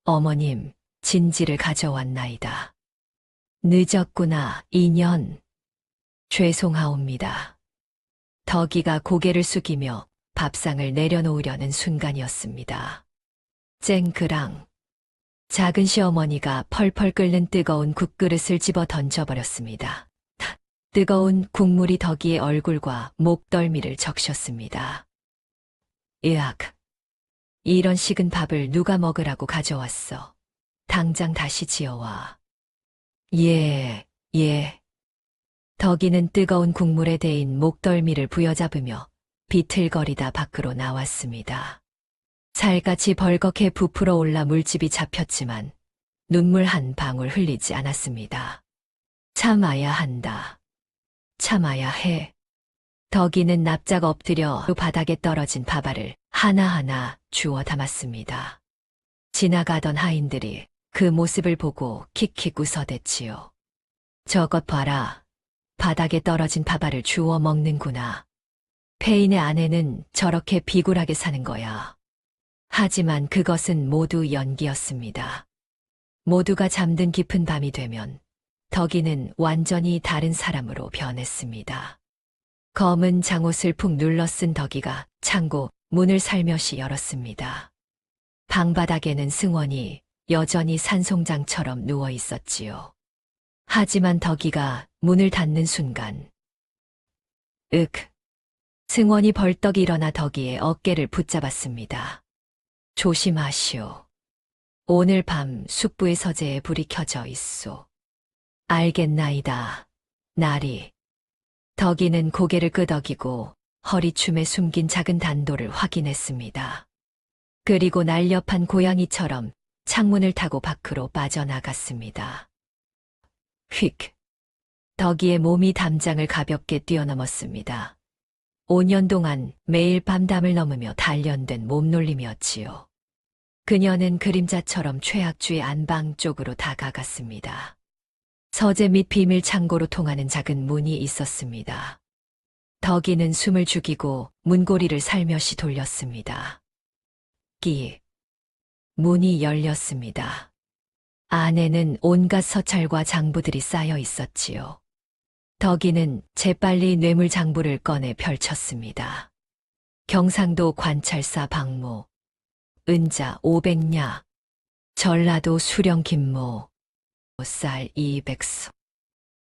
어머님, 진지를 가져왔나이다. 늦었구나, 2년. 죄송하옵니다. 덕이가 고개를 숙이며 밥상을 내려놓으려는 순간이었습니다. 쨍그랑. 작은 시어머니가 펄펄 끓는 뜨거운 국그릇을 집어 던져버렸습니다. 뜨거운 국물이 덕이의 얼굴과 목덜미를 적셨습니다. 으악. 이런 식은 밥을 누가 먹으라고 가져왔어. 당장 다시 지어와. 예. 덕이는 뜨거운 국물에 데인 목덜미를 부여잡으며 비틀거리다 밖으로 나왔습니다. 살갗이 벌겋게 부풀어 올라 물집이 잡혔지만 눈물 한 방울 흘리지 않았습니다. 참아야 한다. 참아야 해. 덕이는 납작 엎드려 바닥에 떨어진 밥알을 하나하나 주워 담았습니다. 지나가던 하인들이 그 모습을 보고 킥킥 웃어댔지요. 저것 봐라. 바닥에 떨어진 밥알을 주워 먹는구나. 폐인의 아내는 저렇게 비굴하게 사는 거야. 하지만 그것은 모두 연기였습니다. 모두가 잠든 깊은 밤이 되면 덕이는 완전히 다른 사람으로 변했습니다. 검은 장옷을 푹 눌러 쓴 덕이가 창고 문을 살며시 열었습니다. 방바닥에는 승원이 여전히 산송장처럼 누워 있었지요. 하지만 덕이가 문을 닫는 순간 승원이 벌떡 일어나 덕이의 어깨를 붙잡았습니다. 조심하시오. 오늘 밤 숙부의 서재에 불이 켜져 있소. 알겠나이다. 나리. 덕이는 고개를 끄덕이고 허리춤에 숨긴 작은 단도를 확인했습니다. 그리고 날렵한 고양이처럼 창문을 타고 밖으로 빠져나갔습니다. 휙! 덕이의 몸이 담장을 가볍게 뛰어넘었습니다. 5년 동안 매일 밤 담을 넘으며 단련된 몸놀림이었지요. 그녀는 그림자처럼 최악주의 안방 쪽으로 다가갔습니다. 서재 및 비밀 창고로 통하는 작은 문이 있었습니다. 덕이는 숨을 죽이고 문고리를 살며시 돌렸습니다. 끼. 문이 열렸습니다. 안에는 온갖 서찰과 장부들이 쌓여 있었지요. 덕이는 재빨리 뇌물 장부를 꺼내 펼쳤습니다. 경상도 관찰사 박모, 은자 500냐, 전라도 수령 김모, 쌀 200소.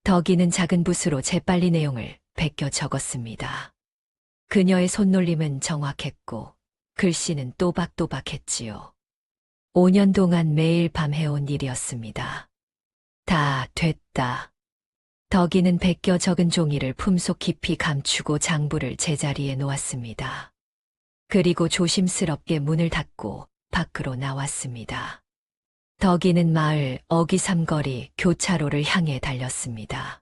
덕이는 작은 붓으로 재빨리 내용을 베껴 적었습니다. 그녀의 손놀림은 정확했고 글씨는 또박또박했지요. 5년 동안 매일 밤 해온 일이었습니다. 다 됐다. 덕이는 베껴 적은 종이를 품속 깊이 감추고 장부를 제자리에 놓았습니다. 그리고 조심스럽게 문을 닫고 밖으로 나왔습니다. 덕이는 마을 어기삼거리 교차로를 향해 달렸습니다.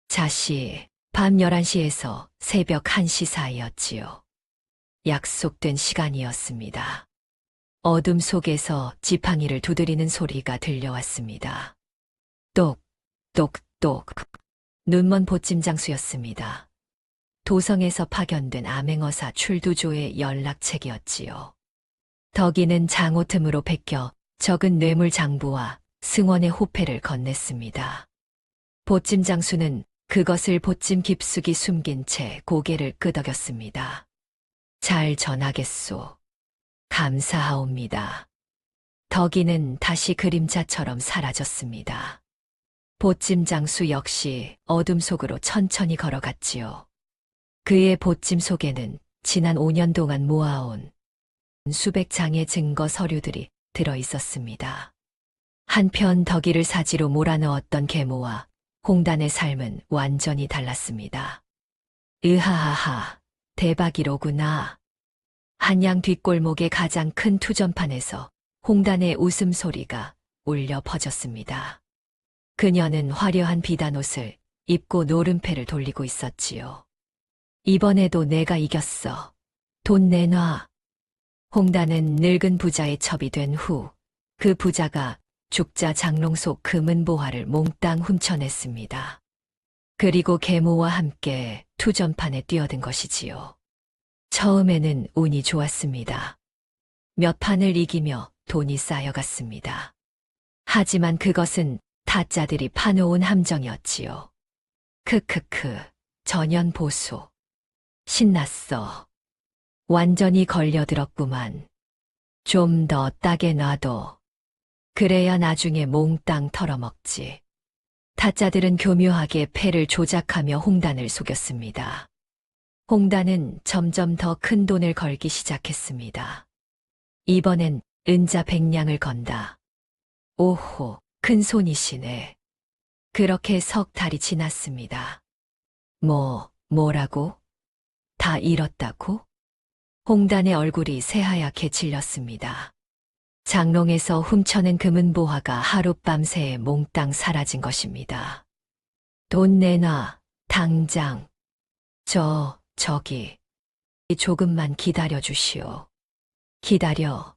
자시 밤 11시에서 새벽 1시 사이였지요. 약속된 시간이었습니다. 어둠 속에서 지팡이를 두드리는 소리가 들려왔습니다. 똑, 똑, 똑. 눈먼 보찜장수였습니다. 도성에서 파견된 암행어사 출두조의 연락책이었지요. 덕이는 장호 틈으로 베껴 적은 뇌물 장부와 승원의 호패를 건넸습니다. 보찜장수는 그것을 보찜 깊숙이 숨긴 채 고개를 끄덕였습니다. 잘 전하겠소. 감사하옵니다. 덕이는 다시 그림자처럼 사라졌습니다. 보찜장수 역시 어둠 속으로 천천히 걸어갔지요. 그의 보찜 속에는 지난 5년 동안 모아온 수백 장의 증거 서류들이 들어 있었습니다. 한편 덕이를 사지로 몰아넣었던 계모와 홍단의 삶은 완전히 달랐습니다. 으하하하, 대박이로구나. 한양 뒷골목의 가장 큰 투전판에서 홍단의 웃음소리가 울려 퍼졌습니다. 그녀는 화려한 비단옷을 입고 노름패를 돌리고 있었지요. 이번에도 내가 이겼어. 돈 내놔. 홍단은 늙은 부자의 첩이 된 후 그 부자가 죽자 장롱 속 금은보화를 몽땅 훔쳐냈습니다. 그리고 계모와 함께 투전판에 뛰어든 것이지요. 처음에는 운이 좋았습니다. 몇 판을 이기며 돈이 쌓여갔습니다. 하지만 그것은 타짜들이 파놓은 함정이었지요. 크크크, 전연 보소. 신났어. 완전히 걸려들었구만. 좀 더 따게 놔둬. 그래야 나중에 몽땅 털어먹지. 타짜들은 교묘하게 패를 조작하며 홍단을 속였습니다. 홍단은 점점 더 큰 돈을 걸기 시작했습니다. 이번엔 은자 100냥을 건다. 오호, 큰 손이시네. 그렇게 석 달이 지났습니다. 뭐라고? 다 잃었다고? 홍단의 얼굴이 새하얗게 질렸습니다. 장롱에서 훔쳐낸 금은보화가 하룻밤새에 몽땅 사라진 것입니다. 돈 내놔, 당장. 저기. 조금만 기다려 주시오. 기다려.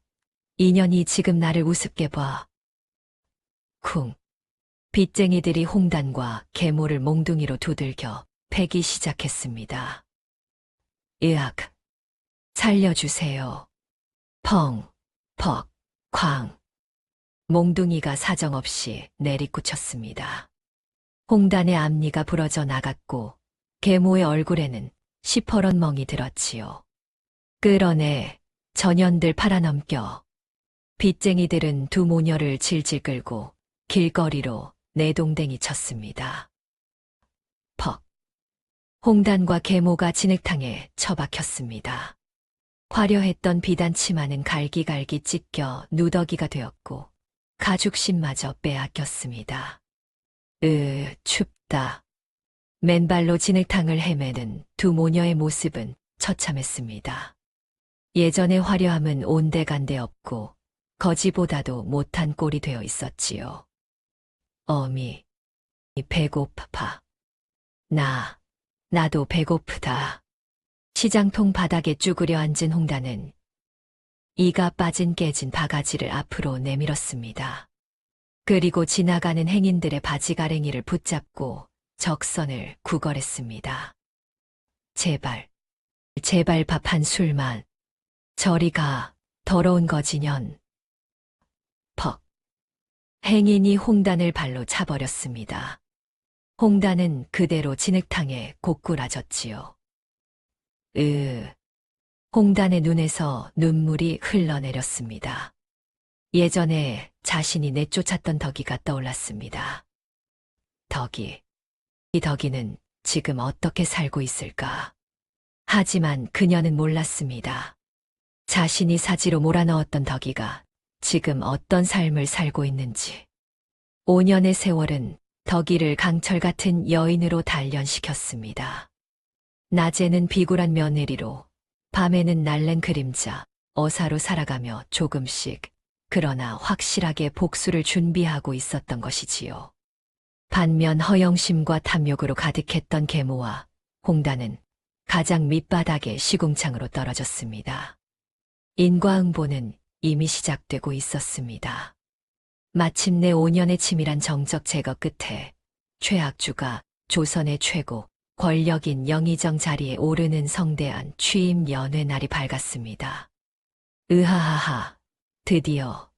인연이 지금 나를 우습게 봐. 쿵. 빚쟁이들이 홍단과 계모를 몽둥이로 두들겨 패기 시작했습니다. 으악. 살려주세요. 펑, 퍽, 쾅. 몽둥이가 사정없이 내리꽂혔습니다. 홍단의 앞니가 부러져 나갔고 계모의 얼굴에는 시퍼런 멍이 들었지요. 끌어내, 전연들 팔아넘겨. 빚쟁이들은 두 모녀를 질질 끌고 길거리로 내동댕이 쳤습니다. 퍽. 홍단과 계모가 진흙탕에 처박혔습니다. 화려했던 비단 치마는 갈기갈기 찢겨 누더기가 되었고 가죽신마저 빼앗겼습니다. 춥다. 맨발로 진흙탕을 헤매는 두 모녀의 모습은 처참했습니다. 예전의 화려함은 온데간데 없고 거지보다도 못한 꼴이 되어 있었지요. 어미, 배고파. 나도 배고프다. 시장통 바닥에 쭈그려 앉은 홍단은 이가 빠진 깨진 바가지를 앞으로 내밀었습니다. 그리고 지나가는 행인들의 바지가랭이를 붙잡고 적선을 구걸했습니다. 제발 밥 한 술만. 저리 가, 더러운 거지년. 퍽. 행인이 홍단을 발로 차버렸습니다. 홍단은 그대로 진흙탕에 고꾸라졌지요. 홍단의 눈에서 눈물이 흘러내렸습니다. 예전에 자신이 내쫓았던 덕이가 떠올랐습니다. 이 덕이는 지금 어떻게 살고 있을까? 하지만 그녀는 몰랐습니다. 자신이 사지로 몰아넣었던 덕이가 지금 어떤 삶을 살고 있는지. 5년의 세월은 덕이를 강철 같은 여인으로 단련시켰습니다. 낮에는 비굴한 며느리로, 밤에는 날랜 그림자, 어사로 살아가며 조금씩, 그러나 확실하게 복수를 준비하고 있었던 것이지요. 반면 허영심과 탐욕으로 가득했던 계모와 홍단은 가장 밑바닥의 시궁창으로 떨어졌습니다. 인과응보는 이미 시작되고 있었습니다. 마침내 5년의 치밀한 정적 제거 끝에 최악주가 조선의 최고 권력인 영의정 자리에 오르는 성대한 취임 연회 날이 밝았습니다. 으하하하, 드디어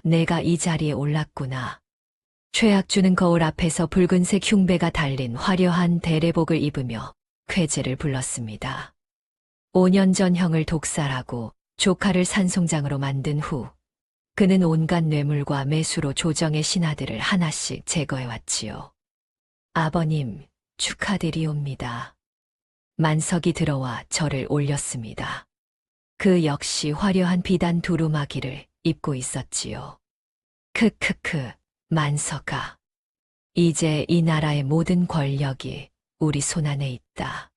내가 이 자리에 올랐구나. 최악주는 거울 앞에서 붉은색 흉배가 달린 화려한 대례복을 입으며 쾌제를 불렀습니다. 5년 전 형을 독살하고 조카를 산송장으로 만든 후 그는 온갖 뇌물과 매수로 조정의 신하들을 하나씩 제거해왔지요. 아버님, 축하드리옵니다. 만석이 들어와 절을 올렸습니다. 그 역시 화려한 비단 두루마기를 입고 있었지요. 크크크, 만석아. 이제 이 나라의 모든 권력이 우리 손안에 있다.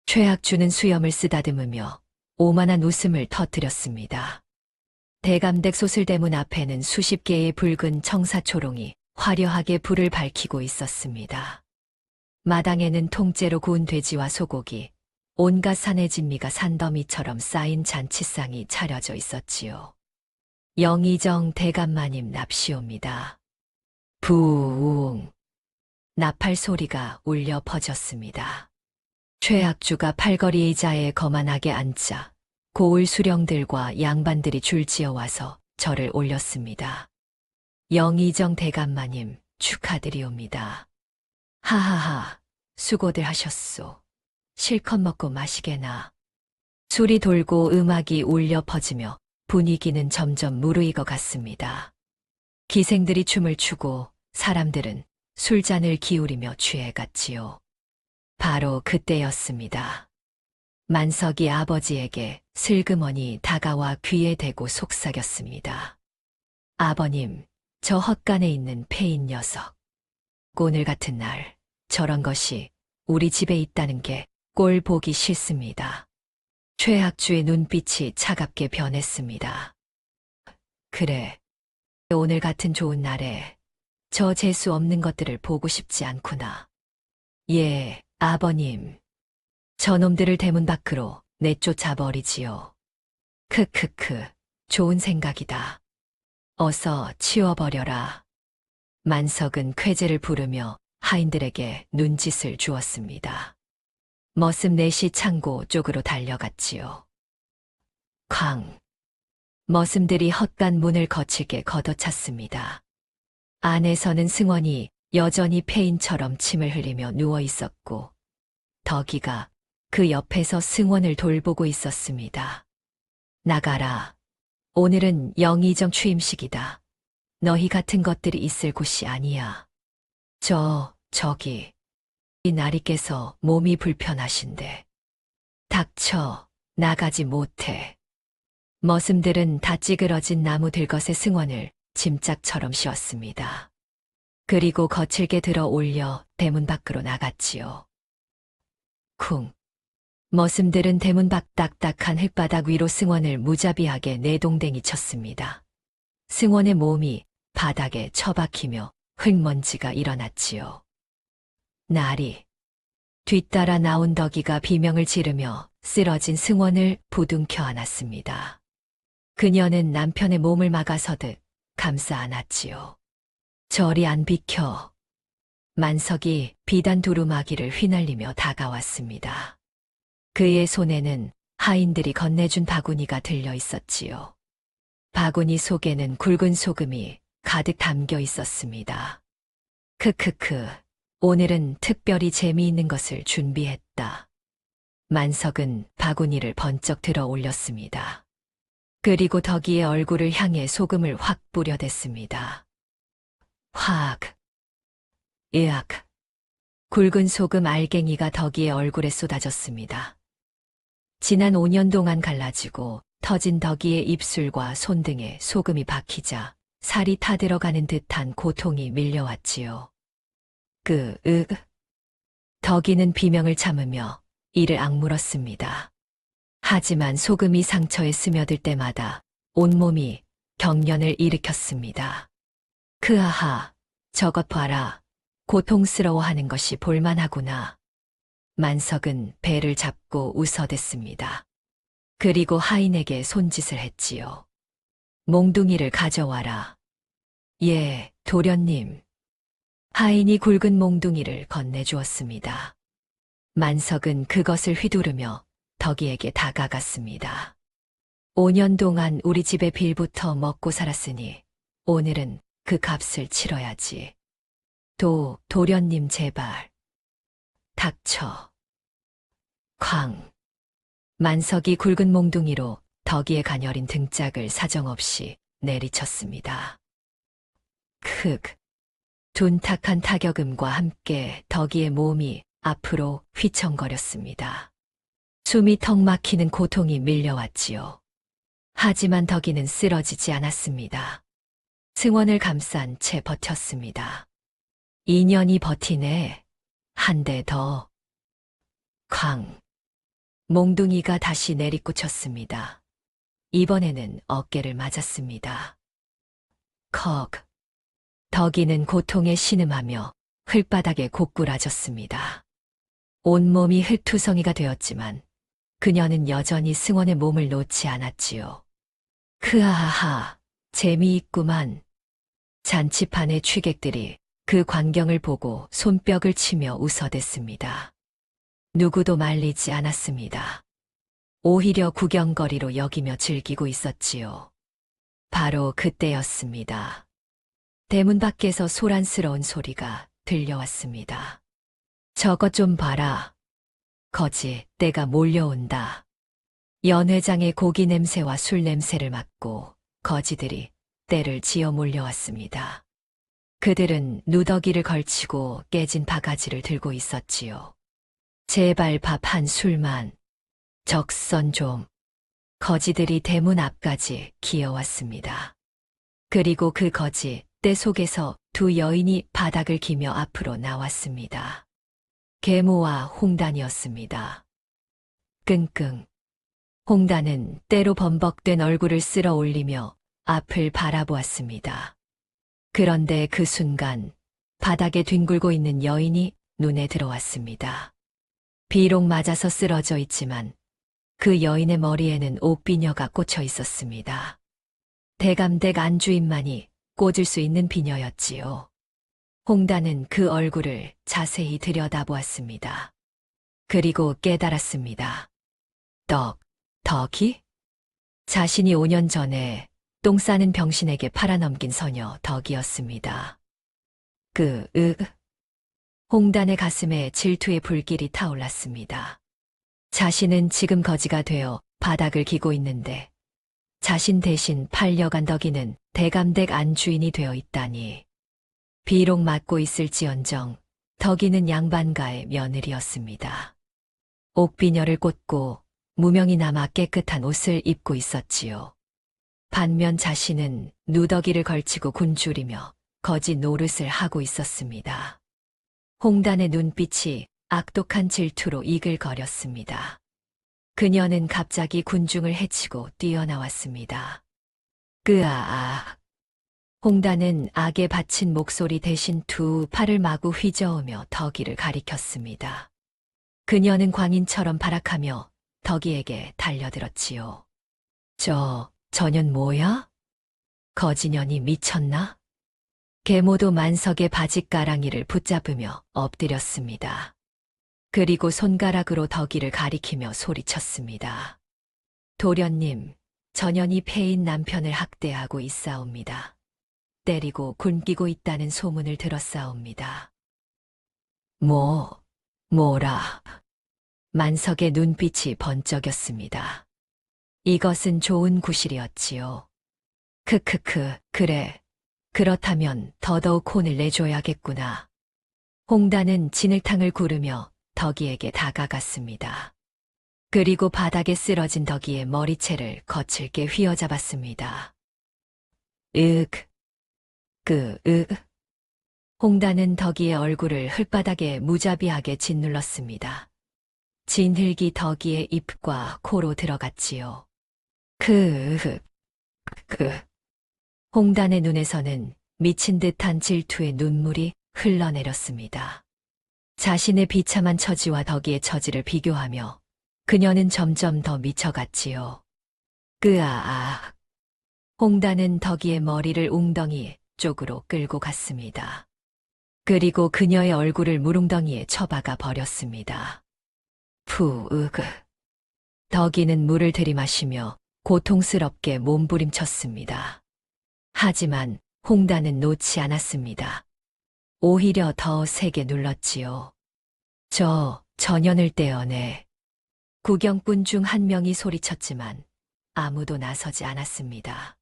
최악주는 수염을 쓰다듬으며 오만한 웃음을 터뜨렸습니다. 대감댁 소슬대문 앞에는 수십 개의 붉은 청사초롱이 화려하게 불을 밝히고 있었습니다. 마당에는 통째로 구운 돼지와 소고기, 온갖 산의 진미가 산더미처럼 쌓인 잔치상이 차려져 있었지요. 영의정 대감마님 납시옵니다. 부웅. 나팔 소리가 울려 퍼졌습니다. 최악주가 팔걸이 의자에 거만하게 앉자 고을 수령들과 양반들이 줄지어 와서 절을 올렸습니다. 영의정 대감마님 축하드리옵니다. 하하하, 수고들 하셨소. 실컷 먹고 마시게나. 술이 돌고 음악이 울려 퍼지며 분위기는 점점 무르익어 갔습니다. 기생들이 춤을 추고 사람들은 술잔을 기울이며 취해갔지요. 바로 그때였습니다. 만석이 아버지에게 슬그머니 다가와 귀에 대고 속삭였습니다. 아버님, 저 헛간에 있는 폐인 녀석. 오늘 같은 날 저런 것이 우리 집에 있다는 게 꼴 보기 싫습니다. 최악주의 눈빛이 차갑게 변했습니다. 그래, 오늘 같은 좋은 날에 저 재수 없는 것들을 보고 싶지 않구나. 예, 아버님. 저놈들을 대문 밖으로 내쫓아 버리지요. 크크크, 좋은 생각이다. 어서 치워버려라. 만석은 쾌제를 부르며 하인들에게 눈짓을 주었습니다. 머슴 넷이 창고 쪽으로 달려갔지요. 쾅. 머슴들이 헛간 문을 거칠게 걷어찼습니다. 안에서는 승원이 여전히 폐인처럼 침을 흘리며 누워 있었고 덕이가 그 옆에서 승원을 돌보고 있었습니다. 나가라. 오늘은 영의정 취임식이다. 너희 같은 것들이 있을 곳이 아니야. 저기. 이 나리께서 몸이 불편하신데. 닥쳐, 나가지 못해. 머슴들은 다 찌그러진 나무 들것의 승원을 짐짝처럼 씌웠습니다. 그리고 거칠게 들어 올려 대문 밖으로 나갔지요. 쿵. 머슴들은 대문 밖 딱딱한 흙바닥 위로 승원을 무자비하게 내동댕이 쳤습니다. 승원의 몸이 바닥에 처박히며 흙먼지가 일어났지요. 날이 뒤따라 나온 덕이가 비명을 지르며 쓰러진 승원을 부둥켜 안았습니다. 그녀는 남편의 몸을 막아서듯 감싸 안았지요. 저리 안 비켜. 만석이 비단 두루마기를 휘날리며 다가왔습니다. 그의 손에는 하인들이 건네준 바구니가 들려 있었지요. 바구니 속에는 굵은 소금이 가득 담겨 있었습니다. 크크크, 오늘은 특별히 재미있는 것을 준비했다. 만석은 바구니를 번쩍 들어 올렸습니다. 그리고 덕이의 얼굴을 향해 소금을 확 뿌려댔습니다. 확. 으악. 굵은 소금 알갱이가 덕이의 얼굴에 쏟아졌습니다. 지난 5년 동안 갈라지고 터진 덕이의 입술과 손등에 소금이 박히자 살이 타들어가는 듯한 고통이 밀려왔지요. 덕이는 비명을 참으며 이를 악물었습니다. 하지만 소금이 상처에 스며들 때마다 온몸이 경련을 일으켰습니다. 크하하, 저것 봐라. 고통스러워하는 것이 볼만하구나. 만석은 배를 잡고 웃어댔습니다. 그리고 하인에게 손짓을 했지요. 몽둥이를 가져와라. 예, 도련님. 하인이 굵은 몽둥이를 건네주었습니다. 만석은 그것을 휘두르며 덕이에게 다가갔습니다. 5년 동안 우리 집의 빌부터 먹고 살았으니 오늘은 그 값을 치러야지. 도련님 제발. 닥쳐. 쾅. 만석이 굵은 몽둥이로 덕이의 가녀린 등짝을 사정없이 내리쳤습니다. 둔탁한 타격음과 함께 덕이의 몸이 앞으로 휘청거렸습니다. 숨이 턱 막히는 고통이 밀려왔지요. 하지만 덕이는 쓰러지지 않았습니다. 승원을 감싼 채 버텼습니다. 2년이 버티네. 한 대 더. 쾅. 몽둥이가 다시 내리꽂혔습니다. 이번에는 어깨를 맞았습니다. 컥. 덕이는 고통에 신음하며 흙바닥에 고꾸라졌습니다. 온몸이 흙투성이가 되었지만 그녀는 여전히 승원의 몸을 놓지 않았지요. 크하하하, 재미있구만. 잔치판의 취객들이 그 광경을 보고 손뼉을 치며 웃어댔습니다. 누구도 말리지 않았습니다. 오히려 구경거리로 여기며 즐기고 있었지요. 바로 그때였습니다. 대문 밖에서 소란스러운 소리가 들려왔습니다. 저것 좀 봐라. 거짓, 때가 몰려온다. 연회장의 고기 냄새와 술 냄새를 맡고 거지들이 때를 지어 몰려왔습니다. 그들은 누더기를 걸치고 깨진 바가지를 들고 있었지요. 제발 밥 한 술만. 적선 좀. 거지들이 대문 앞까지 기어왔습니다. 그리고 그 거지, 때 속에서 두 여인이 바닥을 기며 앞으로 나왔습니다. 계모와 홍단이었습니다. 끙끙. 홍단은 때로 범벅된 얼굴을 쓸어 올리며 앞을 바라보았습니다. 그런데 그 순간 바닥에 뒹굴고 있는 여인이 눈에 들어왔습니다. 비록 맞아서 쓰러져 있지만 그 여인의 머리에는 옥비녀가 꽂혀 있었습니다. 대감댁 안주인만이 꽂을 수 있는 비녀였지요. 홍단은 그 얼굴을 자세히 들여다보았습니다. 그리고 깨달았습니다. 덕이? 자신이 5년 전에 똥 싸는 병신에게 팔아넘긴 소녀 덕이었습니다. 홍단의 가슴에 질투의 불길이 타올랐습니다. 자신은 지금 거지가 되어 바닥을 기고 있는데 자신 대신 팔려간 덕이는 대감댁 안주인이 되어 있다니. 비록 맡고 있을지언정 덕이는 양반가의 며느리였습니다. 옥비녀를 꽂고 무명이나마 깨끗한 옷을 입고 있었지요. 반면 자신은 누더기를 걸치고 굶주리며 거짓 노릇을 하고 있었습니다. 홍단의 눈빛이 악독한 질투로 이글거렸습니다. 그녀는 갑자기 군중을 헤치고 뛰어나왔습니다. 끄아아. 홍단은 악에 바친 목소리 대신 두 팔을 마구 휘저으며 덕이를 가리켰습니다. 그녀는 광인처럼 발악하며 덕이에게 달려들었지요. 저년 뭐야? 거지년이 미쳤나? 계모도 만석의 바짓가랑이를 붙잡으며 엎드렸습니다. 그리고 손가락으로 덕이를 가리키며 소리쳤습니다. 도련님, 전현이 폐인 남편을 학대하고 있사옵니다. 때리고 굶기고 있다는 소문을 들었사옵니다. 뭐라. 만석의 눈빛이 번쩍였습니다. 이것은 좋은 구실이었지요. 크크크, 그래. 그렇다면 더더욱 혼을 내줘야겠구나. 홍단은 진흙탕을 구르며 덕이에게 다가갔습니다. 그리고 바닥에 쓰러진 덕이의 머리채를 거칠게 휘어잡았습니다. 홍단은 덕이의 얼굴을 흙바닥에 무자비하게 짓눌렀습니다. 진흙이 덕이의 입과 코로 들어갔지요. 홍단의 눈에서는 미친 듯한 질투의 눈물이 흘러내렸습니다. 자신의 비참한 처지와 덕이의 처지를 비교하며 그녀는 점점 더 미쳐갔지요. 홍단은 덕이의 머리를 웅덩이 쪽으로 끌고 갔습니다. 그리고 그녀의 얼굴을 물웅덩이에 처박아 버렸습니다. 덕이는 물을 들이마시며 고통스럽게 몸부림쳤습니다. 하지만 홍단은 놓지 않았습니다. 오히려 더 세게 눌렀지요. 전현을 떼어내. 구경꾼 중 한 명이 소리쳤지만 아무도 나서지 않았습니다.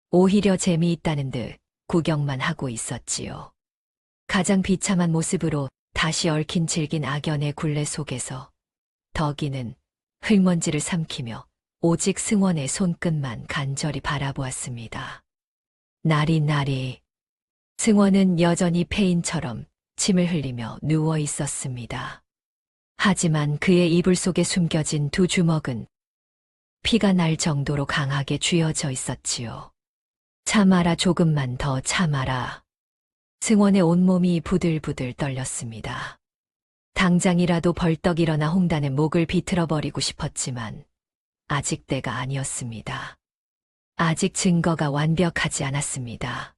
오히려 재미있다는 듯 구경만 하고 있었지요. 가장 비참한 모습으로 다시 얽힌 질긴 악연의 굴레 속에서 덕이는 흙먼지를 삼키며 오직 승원의 손끝만 간절히 바라보았습니다. 나리. 승원은 여전히 폐인처럼 침을 흘리며 누워 있었습니다. 하지만 그의 이불 속에 숨겨진 두 주먹은 피가 날 정도로 강하게 쥐어져 있었지요. 참아라, 조금만 더 참아라. 승원의 온몸이 부들부들 떨렸습니다. 당장이라도 벌떡 일어나 홍단의 목을 비틀어버리고 싶었지만 아직 때가 아니었습니다. 아직 증거가 완벽하지 않았습니다.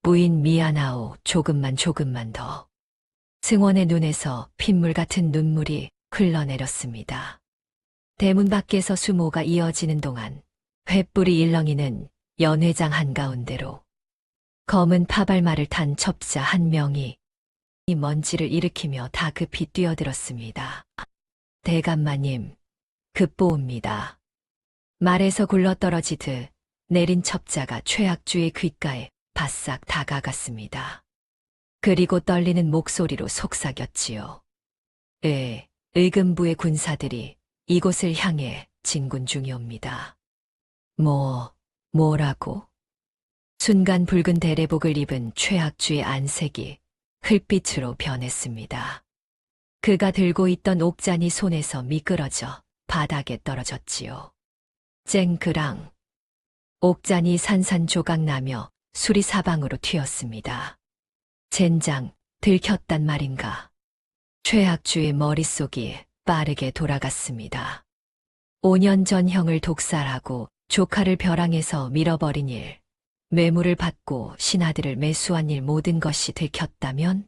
부인 미안하오, 조금만 더. 승원의 눈에서 핏물 같은 눈물이 흘러내렸습니다. 대문 밖에서 수모가 이어지는 동안 횃불이 일렁이는 연회장 한가운데로 검은 파발마를 탄 첩자 한 명이 이 먼지를 일으키며 다급히 뛰어들었습니다. 대감마님, 급보옵니다. 말에서 굴러떨어지듯 내린 첩자가 최악주의 귓가에 바싹 다가갔습니다. 그리고 떨리는 목소리로 속삭였지요. 의금부의 군사들이 이곳을 향해 진군 중이옵니다. 뭐라고? 순간 붉은 대례복을 입은 최악주의 안색이 흙빛으로 변했습니다. 그가 들고 있던 옥잔이 손에서 미끄러져 바닥에 떨어졌지요. 쨍그랑. 옥잔이 산산조각 나며 술이 사방으로 튀었습니다. 젠장, 들켰단 말인가. 최악주의 머릿속이 빠르게 돌아갔습니다. 5년 전 형을 독살하고 조카를 벼랑에서 밀어버린 일, 뇌물을 받고 신하들을 매수한 일, 모든 것이 들켰다면?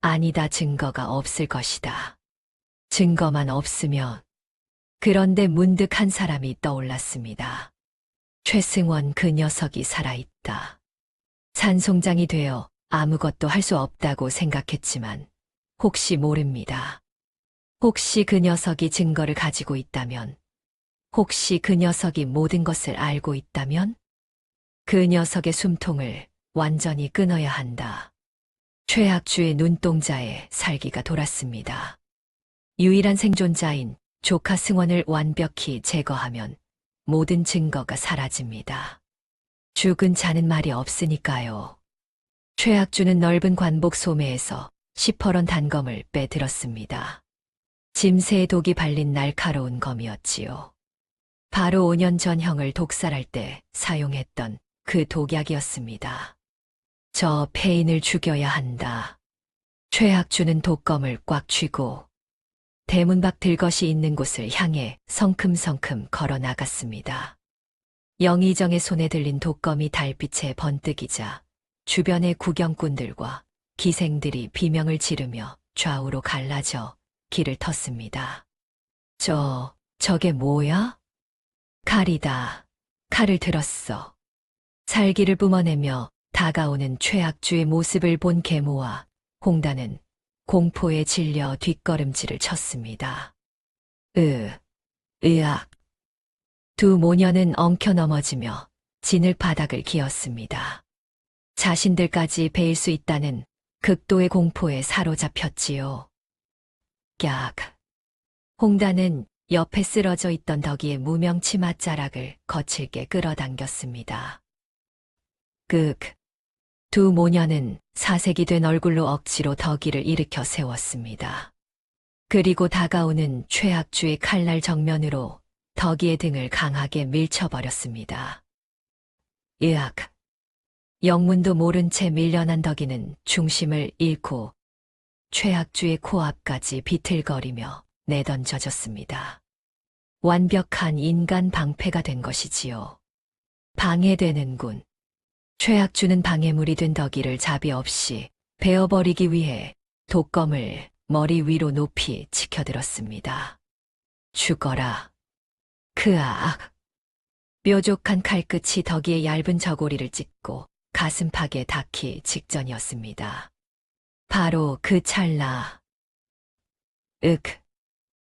아니다, 증거가 없을 것이다. 증거만 없으면. 그런데 문득 한 사람이 떠올랐습니다. 최승원, 그 녀석이 살아있다. 산송장이 되어 아무것도 할 수 없다고 생각했지만 혹시 모릅니다. 혹시 그 녀석이 증거를 가지고 있다면, 혹시 그 녀석이 모든 것을 알고 있다면? 그 녀석의 숨통을 완전히 끊어야 한다. 최악주의 눈동자에 살기가 돌았습니다. 유일한 생존자인 조카 승원을 완벽히 제거하면 모든 증거가 사라집니다. 죽은 자는 말이 없으니까요. 최학주는 넓은 관복 소매에서 시퍼런 단검을 빼들었습니다. 짐새의 독이 발린 날카로운 검이었지요. 바로 5년 전 형을 독살할 때 사용했던 그 독약이었습니다. 저 폐인을 죽여야 한다. 최학주는 독검을 꽉 쥐고 대문 밖 들것이 있는 곳을 향해 성큼성큼 걸어 나갔습니다. 영의정의 손에 들린 독검이 달빛에 번뜩이자 주변의 구경꾼들과 기생들이 비명을 지르며 좌우로 갈라져 길을 텄습니다. 저게 뭐야? 칼이다. 칼을 들었어. 살기를 뿜어내며 다가오는 최학주의 모습을 본 계모와 홍단은 공포에 질려 뒷걸음질을 쳤습니다. 으악. 두 모녀는 엉켜 넘어지며 진흙 바닥을 기었습니다. 자신들까지 베일 수 있다는 극도의 공포에 사로잡혔지요. 깍. 홍단은 옆에 쓰러져 있던 덕이의 무명 치맛자락을 거칠게 끌어당겼습니다. 두 모녀는 사색이 된 얼굴로 억지로 덕이를 일으켜 세웠습니다. 그리고 다가오는 최학주의 칼날 정면으로 덕이의 등을 강하게 밀쳐버렸습니다. 으악. 영문도 모른 채 밀려난 덕이는 중심을 잃고 최학주의 코앞까지 비틀거리며 내던져졌습니다. 완벽한 인간 방패가 된 것이지요. 방해되는군. 최학주는 방해물이 된 덕이를 자비 없이 베어버리기 위해 독검을 머리 위로 높이 치켜들었습니다. 죽어라. 크악. 뾰족한 칼끝이 덕이의 얇은 저고리를 찢고 가슴팍에 닿기 직전이었습니다. 바로 그 찰나.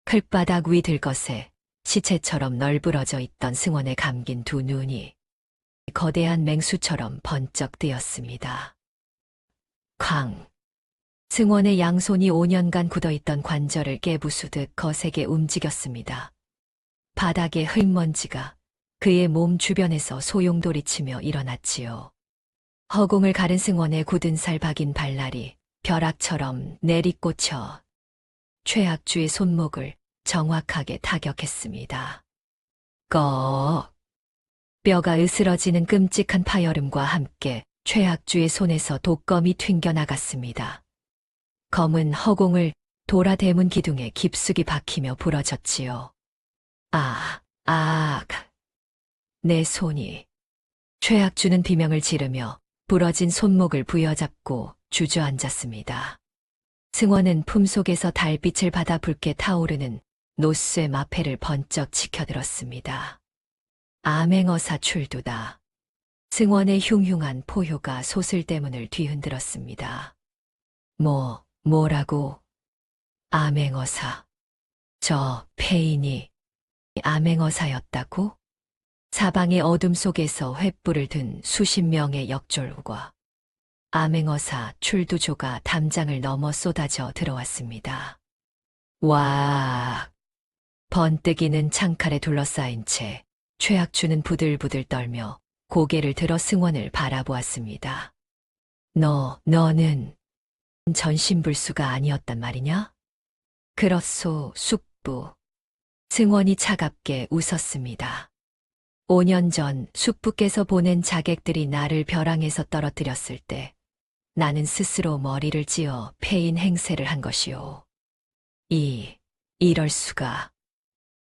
클바닥 위 들것에 시체처럼 널브러져 있던 승원에 감긴 두 눈이 거대한 맹수처럼 번쩍 뜨였습니다. 쾅. 승원의 양손이 5년간 굳어있던 관절을 깨부수듯 거세게 움직였습니다. 바닥의 흙먼지가 그의 몸 주변에서 소용돌이치며 일어났지요. 허공을 가른 승원의 굳은 살 박인 발날이 벼락처럼 내리꽂혀 최학주의 손목을 정확하게 타격했습니다. 꺼. 뼈가 으스러지는 끔찍한 파열음과 함께 최학주의 손에서 독검이 튕겨나갔습니다. 검은 허공을 돌아 대문 기둥에 깊숙이 박히며 부러졌지요. 내 손이. 최학주는 비명을 지르며 부러진 손목을 부여잡고 주저앉았습니다. 승원은 품속에서 달빛을 받아 붉게 타오르는 노쇠 마패를 번쩍 치켜들었습니다. 암행어사 출두다. 승원의 흉흉한 포효가 소슬대문을 뒤흔들었습니다. 뭐라고? 암행어사. 저 폐인이 암행어사였다고? 사방의 어둠 속에서 횃불을 든 수십 명의 역졸과 암행어사 출두조가 담장을 넘어 쏟아져 들어왔습니다. 와. 번뜩이는 창칼에 둘러싸인 채 최학주는 부들부들 떨며 고개를 들어 승원을 바라보았습니다. 너는 전신불수가 아니었단 말이냐? 그렇소, 숙부. 승원이 차갑게 웃었습니다. 5년 전 숙부께서 보낸 자객들이 나를 벼랑에서 떨어뜨렸을 때 나는 스스로 머리를 찧어 폐인 행세를 한 것이오. 이럴 수가.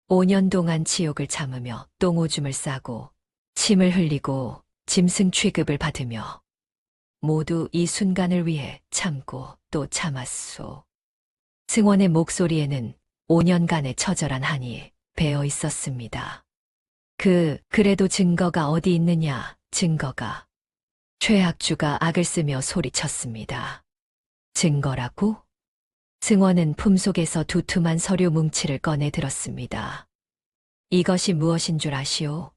5년 동안 지옥을 참으며 똥오줌을 싸고 침을 흘리고 짐승 취급을 받으며 모두 이 순간을 위해 참고 또 참았소. 승원의 목소리에는 5년간의 처절한 한이 배어 있었습니다. 그래도 증거가 어디 있느냐, 증거가. 최학주가 악을 쓰며 소리쳤습니다. 증거라고? 승원은 품속에서 두툼한 서류 뭉치를 꺼내 들었습니다. 이것이 무엇인 줄 아시오?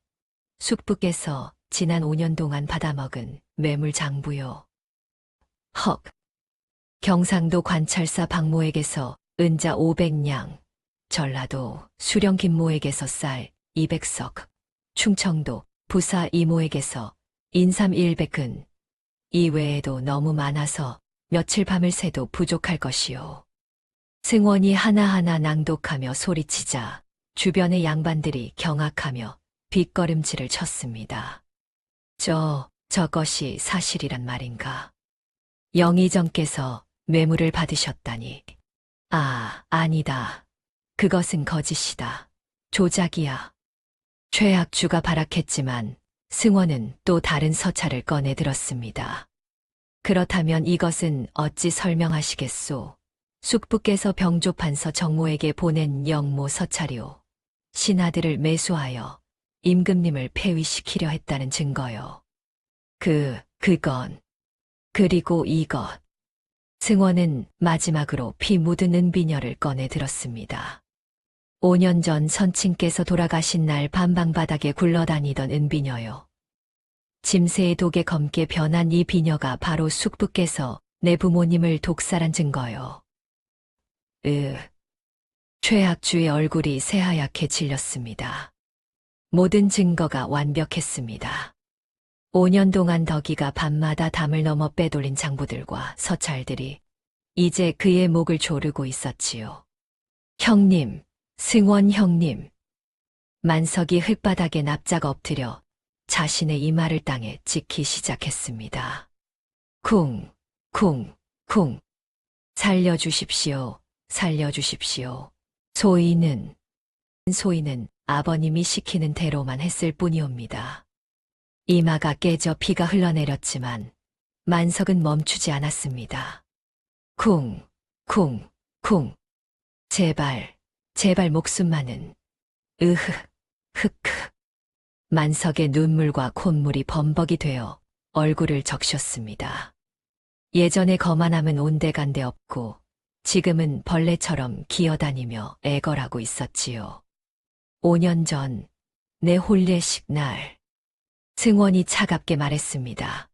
숙부께서 지난 5년 동안 받아먹은 매물 장부요. 헉. 경상도 관찰사 박모에게서 은자 500냥, 전라도 수령 김모에게서 쌀 200석, 충청도 부사 이모에게서 인삼 100근, 이외에도 너무 많아서 며칠 밤을 새도 부족할 것이요. 승원이 하나하나 낭독하며 소리치자 주변의 양반들이 경악하며 빗걸음질을 쳤습니다. 저것이 사실이란 말인가? 영의정께서 뇌물을 받으셨다니. 아니다. 그것은 거짓이다. 조작이야. 최학주가 발악했지만 승원은 또 다른 서찰을 꺼내 들었습니다. 그렇다면 이것은 어찌 설명하시겠소? 숙부께서 병조판서 정모에게 보낸 영모 서찰이오. 신하들을 매수하여 임금님을 폐위시키려 했다는 증거요. 그건. 그리고 이것. 승원은 마지막으로 피 묻은 은비녀를 꺼내 들었습니다. 5년 전 선친께서 돌아가신 날 밤방바닥에 굴러다니던 은비녀요. 짐새의 독에 검게 변한 이 비녀가 바로 숙부께서 내 부모님을 독살한 증거요. 최학주의 얼굴이 새하얗게 질렸습니다. 모든 증거가 완벽했습니다. 5년 동안 덕이가 밤마다 담을 넘어 빼돌린 장부들과 서찰들이 이제 그의 목을 조르고 있었지요. 형님, 승원 형님. 만석이 흙바닥에 납작 엎드려 자신의 이마를 땅에 찍기 시작했습니다. 쿵. 살려주십시오. 소인은 아버님이 시키는 대로만 했을 뿐이옵니다. 이마가 깨져 피가 흘러내렸지만 만석은 멈추지 않았습니다. 쿵. 제발 목숨만은. 만석의 눈물과 콧물이 범벅이 되어 얼굴을 적셨습니다. 예전에 거만함은 온데간데 없고 지금은 벌레처럼 기어다니며 애걸하고 있었지요. 5년 전 내 혼례식 날 승원이 차갑게 말했습니다.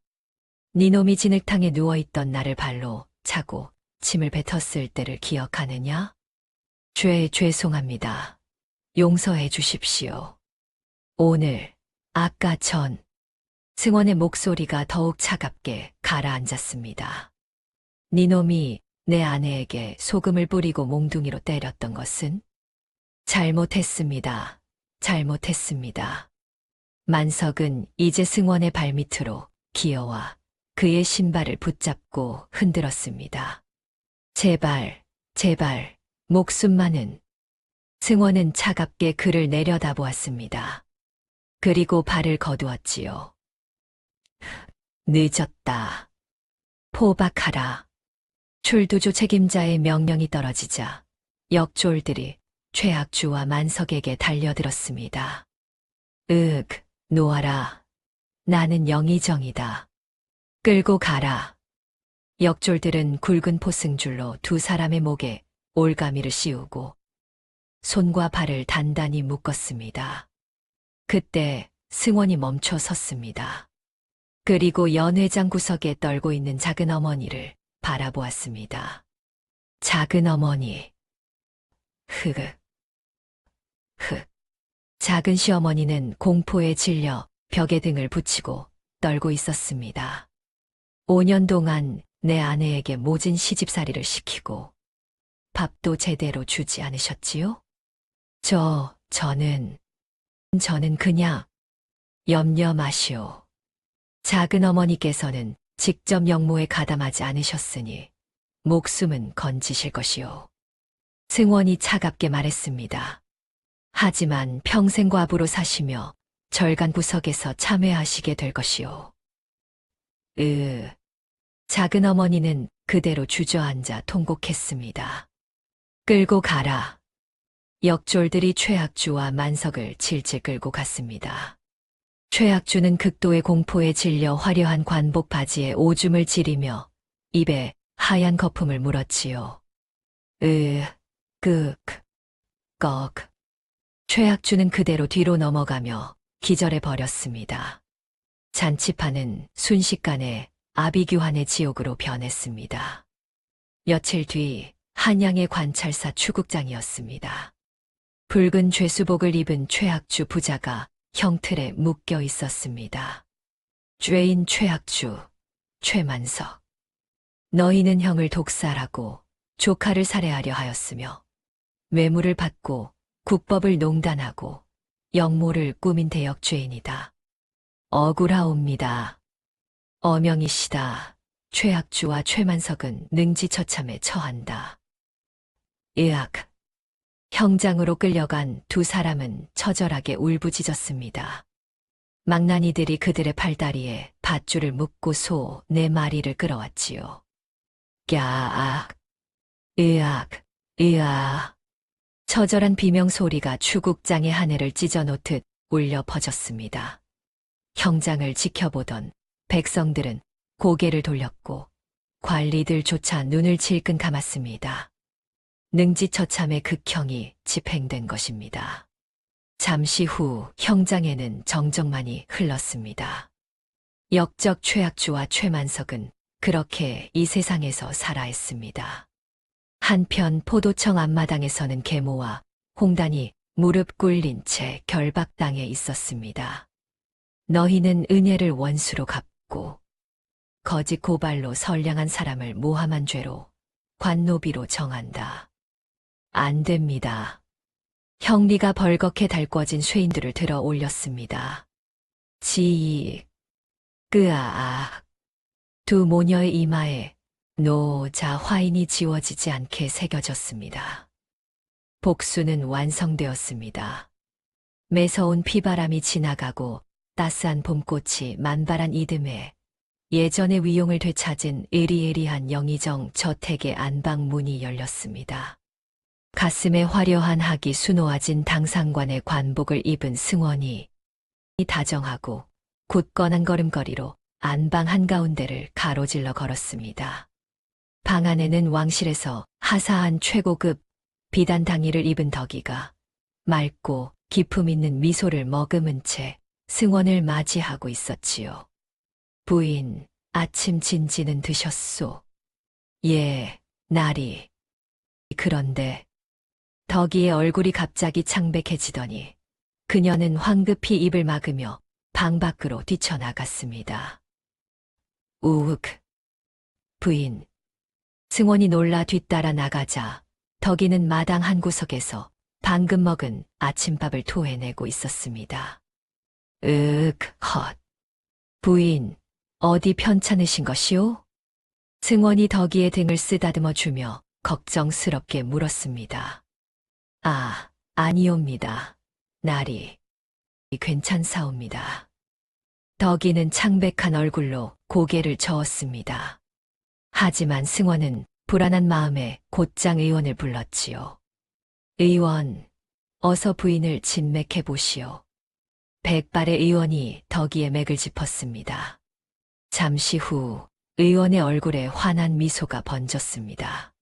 니놈이 진흙탕에 누워있던 나를 발로 차고 침을 뱉었을 때를 기억하느냐? 죄송합니다. 용서해 주십시오. 오늘, 아까 전, 승원의 목소리가 더욱 차갑게 가라앉았습니다. 니놈이 내 아내에게 소금을 뿌리고 몽둥이로 때렸던 것은? 잘못했습니다. 만석은 이제 승원의 발밑으로 기어와 그의 신발을 붙잡고 흔들었습니다. 제발, 목숨만은. 승원은 차갑게 그를 내려다보았습니다. 그리고 발을 거두었지요. 늦었다. 포박하라. 출두조 책임자의 명령이 떨어지자 역졸들이 최학주와 만석에게 달려들었습니다. 놓아라. 나는 영의정이다. 끌고 가라. 역졸들은 굵은 포승줄로 두 사람의 목에 올가미를 씌우고 손과 발을 단단히 묶었습니다. 그때 승원이 멈춰 섰습니다. 그리고 연회장 구석에 떨고 있는 작은 어머니를 바라보았습니다. 작은 어머니. 작은 시어머니는 공포에 질려 벽에 등을 붙이고 떨고 있었습니다. 5년 동안 내 아내에게 모진 시집살이를 시키고 밥도 제대로 주지 않으셨지요? 저는 그냥 염려 마시오. 작은 어머니께서는 직접 영모에 가담하지 않으셨으니 목숨은 건지실 것이오. 승원이 차갑게 말했습니다. 하지만 평생 과부로 사시며 절간 구석에서 참회하시게 될 것이오. 작은 어머니는 그대로 주저앉아 통곡했습니다. 끌고 가라. 역졸들이 최학주와 만석을 질질 끌고 갔습니다. 최학주는 극도의 공포에 질려 화려한 관복 바지에 오줌을 지리며 입에 하얀 거품을 물었지요. 최학주는 그대로 뒤로 넘어가며 기절해 버렸습니다. 잔치판은 순식간에 아비규환의 지옥으로 변했습니다. 며칠 뒤 한양의 관찰사 추국장이었습니다. 붉은 죄수복을 입은 최학주 부자가 형틀에 묶여 있었습니다. 죄인 최학주, 최만석. 너희는 형을 독살하고 조카를 살해하려 하였으며 뇌물을 받고 국법을 농단하고 역모를 꾸민 대역죄인이다. 억울하옵니다. 어명이시다. 최학주와 최만석은 능지처참에 처한다. 으악. 형장으로 끌려간 두 사람은 처절하게 울부짖었습니다. 망나니들이 그들의 팔다리에 밧줄을 묶고 소 4마리를 끌어왔지요. 꺄악, 으악, 으악. 처절한 비명소리가 추국장의 하늘을 찢어놓듯 울려 퍼졌습니다. 형장을 지켜보던 백성들은 고개를 돌렸고 관리들조차 눈을 질끈 감았습니다. 능지처참의 극형이 집행된 것입니다. 잠시 후 형장에는 정적만이 흘렀습니다. 역적 최학주와 최만석은 그렇게 이 세상에서 살아했습니다. 한편 포도청 앞마당에서는 계모와 홍단이 무릎 꿇린 채 결박당해 있었습니다. 너희는 은혜를 원수로 갚고 거짓 고발로 선량한 사람을 모함한 죄로 관노비로 정한다. 안 됩니다. 형리가 벌겋게 달궈진 쇠인들을 들어 올렸습니다. 지익, 끄아악. 두 모녀의 이마에 노자 화인이 지워지지 않게 새겨졌습니다. 복수는 완성되었습니다. 매서운 피바람이 지나가고 따스한 봄꽃이 만발한 이듬해 예전의 위용을 되찾은 으리으리한 영의정 저택의 안방문이 열렸습니다. 가슴에 화려한 학이 수놓아진 당상관의 관복을 입은 승원이 다정하고 굳건한 걸음걸이로 안방 한가운데를 가로질러 걸었습니다. 방 안에는 왕실에서 하사한 최고급 비단 당의를 입은 덕이가 맑고 기품 있는 미소를 머금은 채 승원을 맞이하고 있었지요. 부인, 아침 진지는 드셨소? 예, 나리. 그런데 덕이의 얼굴이 갑자기 창백해지더니 그녀는 황급히 입을 막으며 방 밖으로 뛰쳐나갔습니다. 우흑. 부인. 승원이 놀라 뒤따라 나가자 덕이는 마당 한 구석에서 방금 먹은 아침밥을 토해내고 있었습니다. 헛. 부인, 어디 편찮으신 것이오? 승원이 덕이의 등을 쓰다듬어 주며 걱정스럽게 물었습니다. 아, 아니옵니다. 나리. 괜찮사옵니다. 덕이는 창백한 얼굴로 고개를 저었습니다. 하지만 승원은 불안한 마음에 곧장 의원을 불렀지요. 의원, 어서 부인을 진맥해 보시오. 백발의 의원이 덕이의 맥을 짚었습니다. 잠시 후 의원의 얼굴에 환한 미소가 번졌습니다.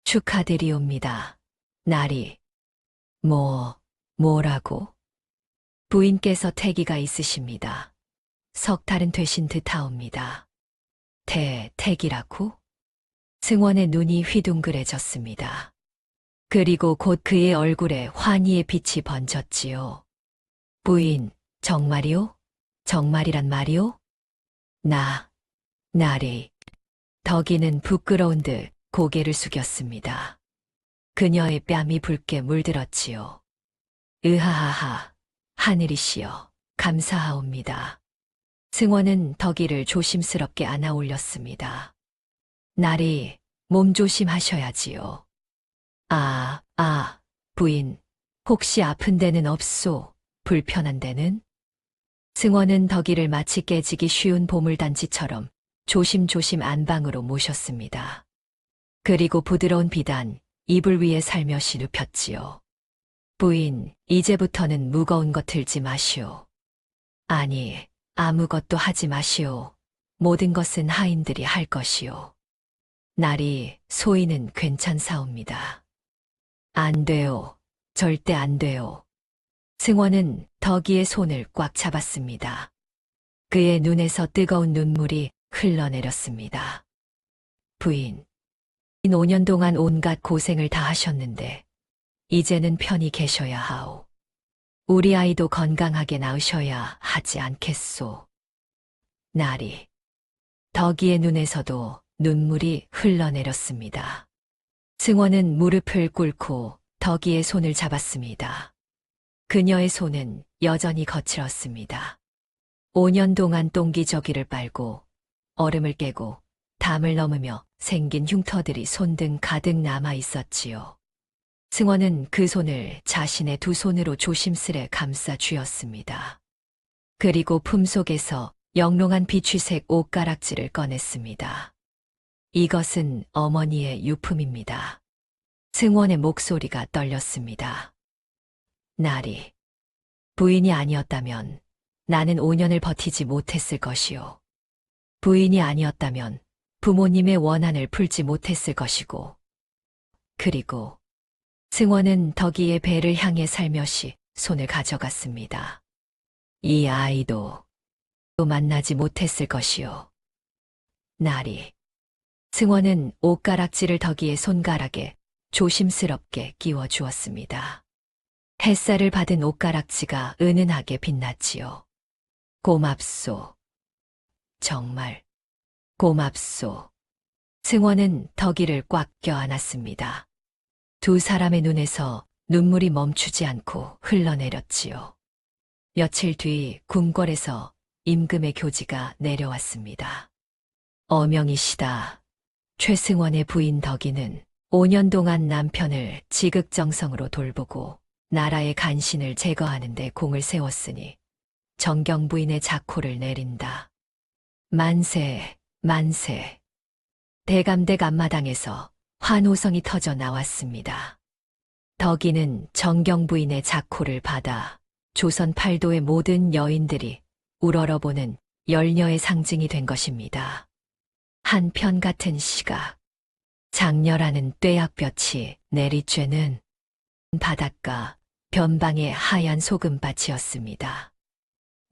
축하드리옵니다. 나리. 뭐라고? 부인께서 태기가 있으십니다. 석 달은 되신 듯하옵니다. 태기라고? 승원의 눈이 휘둥그레졌습니다. 그리고 곧 그의 얼굴에 환희의 빛이 번졌지요. 부인, 정말이오? 정말이란 말이오? 나리. 덕이는 부끄러운 듯 고개를 숙였습니다. 그녀의 뺨이 붉게 물들었지요. 으하하하, 하늘이시여, 감사하옵니다. 승원은 덕이를 조심스럽게 안아 올렸습니다. 나리, 몸 조심하셔야지요. 부인, 혹시 아픈 데는 없소? 불편한 데는? 승원은 덕이를 마치 깨지기 쉬운 보물단지처럼 조심조심 안방으로 모셨습니다. 그리고 부드러운 비단, 이불 위에 살며시 눕혔지요. 부인, 이제부터는 무거운 것 들지 마시오. 아니, 아무것도 하지 마시오. 모든 것은 하인들이 할 것이오. 나리, 소인은 괜찮사옵니다. 안 돼요. 절대 안 돼요. 승원은 덕이의 손을 꽉 잡았습니다. 그의 눈에서 뜨거운 눈물이 흘러내렸습니다. 부인, 5년 동안 온갖 고생을 다 하셨는데 이제는 편히 계셔야 하오. 우리 아이도 건강하게 낳으셔야 하지 않겠소. 나리. 덕이의 눈에서도 눈물이 흘러내렸습니다. 승원은 무릎을 꿇고 덕이의 손을 잡았습니다. 그녀의 손은 여전히 거칠었습니다. 5년 동안 똥기저귀를 빨고 얼음을 깨고 담을 넘으며 생긴 흉터들이 손등 가득 남아 있었지요. 승원은 그 손을 자신의 두 손으로 조심스레 감싸 쥐었습니다. 그리고 품속에서 영롱한 비취색 옷가락지를 꺼냈습니다. 이것은 어머니의 유품입니다. 승원의 목소리가 떨렸습니다. 나리, 부인이 아니었다면 나는 5년을 버티지 못했을 것이요. 부인이 아니었다면 부모님의 원한을 풀지 못했을 것이고. 그리고 승원은 덕이의 배를 향해 살며시 손을 가져갔습니다. 이 아이도 또 만나지 못했을 것이요. 나리. 승원은 옷가락지를 덕이의 손가락에 조심스럽게 끼워 주었습니다. 햇살을 받은 옷가락지가 은은하게 빛났지요. 고맙소. 정말 고맙소. 승원은 덕이를 꽉 껴안았습니다. 두 사람의 눈에서 눈물이 멈추지 않고 흘러내렸지요. 며칠 뒤 궁궐에서 임금의 교지가 내려왔습니다. 어명이시다. 최승원의 부인 덕이는 5년 동안 남편을 지극정성으로 돌보고 나라의 간신을 제거하는 데 공을 세웠으니 정경 부인의 작호를 내린다. 만세, 만세. 대감댁 앞마당에서 환호성이 터져 나왔습니다. 덕이는 정경 부인의 작호를 받아 조선 팔도의 모든 여인들이 우러러보는 열녀의 상징이 된 것입니다. 한편 같은 시각, 장렬하는 뙤약볕이 내리쬐는 바닷가 변방의 하얀 소금밭이었습니다.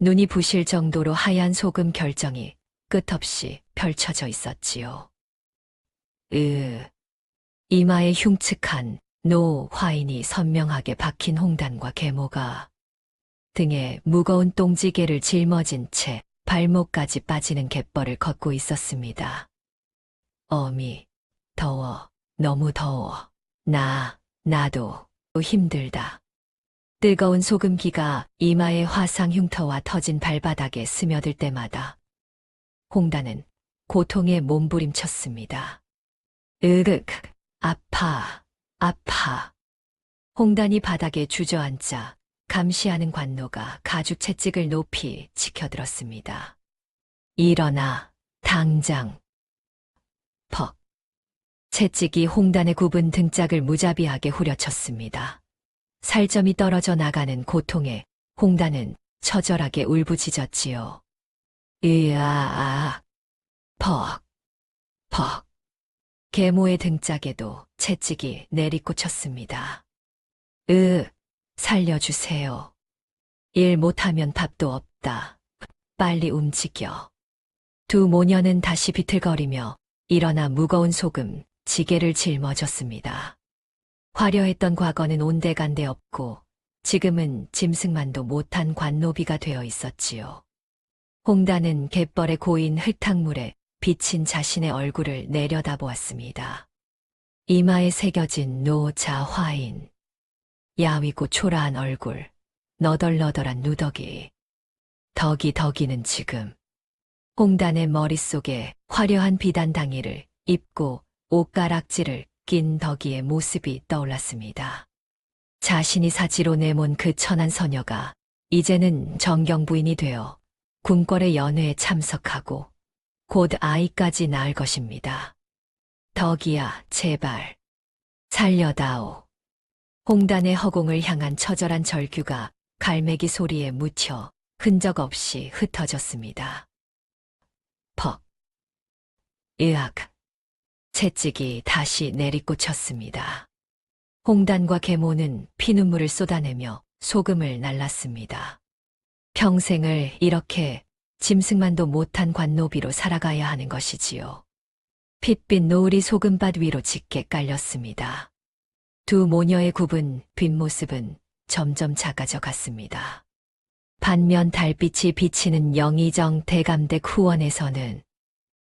눈이 부실 정도로 하얀 소금 결정이 끝없이 펼쳐져 있었지요. 이마에 흉측한 노 화인이 선명하게 박힌 홍단과 계모가 등에 무거운 똥지개를 짊어진 채 발목까지 빠지는 갯벌을 걷고 있었습니다. 어미, 더워, 너무 더워. 나도 힘들다. 뜨거운 소금기가 이마의 화상 흉터와 터진 발바닥에 스며들 때마다 홍단은 고통에 몸부림쳤습니다. 으극, 아파. 홍단이 바닥에 주저앉자 감시하는 관노가 가죽 채찍을 높이 치켜들었습니다. 일어나, 당장. 퍽. 채찍이 홍단의 굽은 등짝을 무자비하게 후려쳤습니다. 살점이 떨어져 나가는 고통에 홍단은 처절하게 울부짖었지요. 퍽. 계모의 등짝에도 채찍이 내리꽂혔습니다. 살려주세요. 일 못하면 밥도 없다. 빨리 움직여. 두 모녀는 다시 비틀거리며 일어나 무거운 소금, 지게를 짊어졌습니다. 화려했던 과거는 온데간데 없고 지금은 짐승만도 못한 관노비가 되어 있었지요. 홍단은 갯벌에 고인 흙탕물에 비친 자신의 얼굴을 내려다보았습니다. 이마에 새겨진 노자 화인, 야위고 초라한 얼굴, 너덜너덜한 누더기. 덕이는 지금 홍단의 머릿속에 화려한 비단당이를 입고 옷가락지를 낀 덕이의 모습이 떠올랐습니다. 자신이 사지로 내몬 그 천한 서녀가 이제는 정경 부인이 되어 궁궐의 연회에 참석하고 곧 아이까지 낳을 것입니다. 덕이야, 제발 살려다오. 홍단의 허공을 향한 처절한 절규가 갈매기 소리에 묻혀 흔적 없이 흩어졌습니다. 퍽. 으악. 채찍이 다시 내리꽂혔습니다. 홍단과 계모는 피눈물을 쏟아내며 소금을 날랐습니다. 평생을 이렇게 짐승만도 못한 관노비로 살아가야 하는 것이지요. 핏빛 노을이 소금밭 위로 짙게 깔렸습니다. 두 모녀의 굽은 뒷모습은 점점 작아져 갔습니다. 반면 달빛이 비치는 영의정 대감댁 후원에서는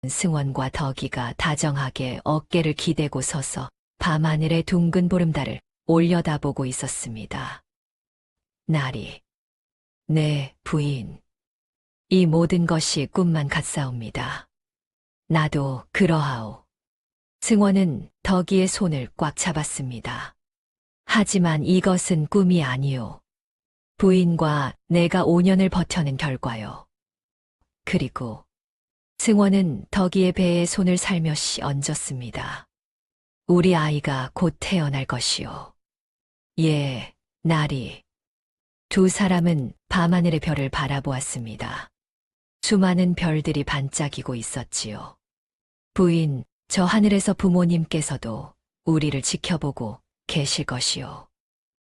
승원과 덕이가 다정하게 어깨를 기대고 서서 밤하늘의 둥근 보름달을 올려다보고 있었습니다. 나리, 네, 부인. 이 모든 것이 꿈만 같사옵니다. 나도 그러하오. 승원은 덕이의 손을 꽉 잡았습니다. 하지만 이것은 꿈이 아니오. 부인과 내가 5년을 버텨낸 결과요. 그리고 승원은 덕이의 배에 손을 살며시 얹었습니다. 우리 아이가 곧 태어날 것이오. 예, 나리. 두 사람은 밤하늘의 별을 바라보았습니다. 수많은 별들이 반짝이고 있었지요. 부인, 저 하늘에서 부모님께서도 우리를 지켜보고 계실 것이요.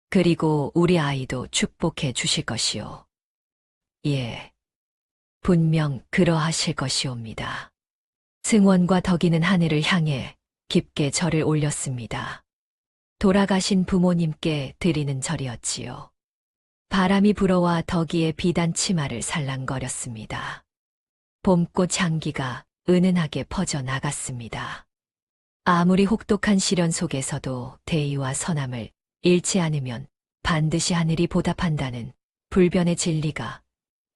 그리고 우리 아이도 축복해 주실 것이요. 예, 분명 그러하실 것이옵니다. 승원과 덕이는 하늘을 향해 깊게 절을 올렸습니다. 돌아가신 부모님께 드리는 절이었지요. 바람이 불어와 덕이의 비단 치마를 살랑거렸습니다. 봄꽃 향기가 은은하게 퍼져나갔습니다. 아무리 혹독한 시련 속에서도 대의와 선함을 잃지 않으면 반드시 하늘이 보답한다는 불변의 진리가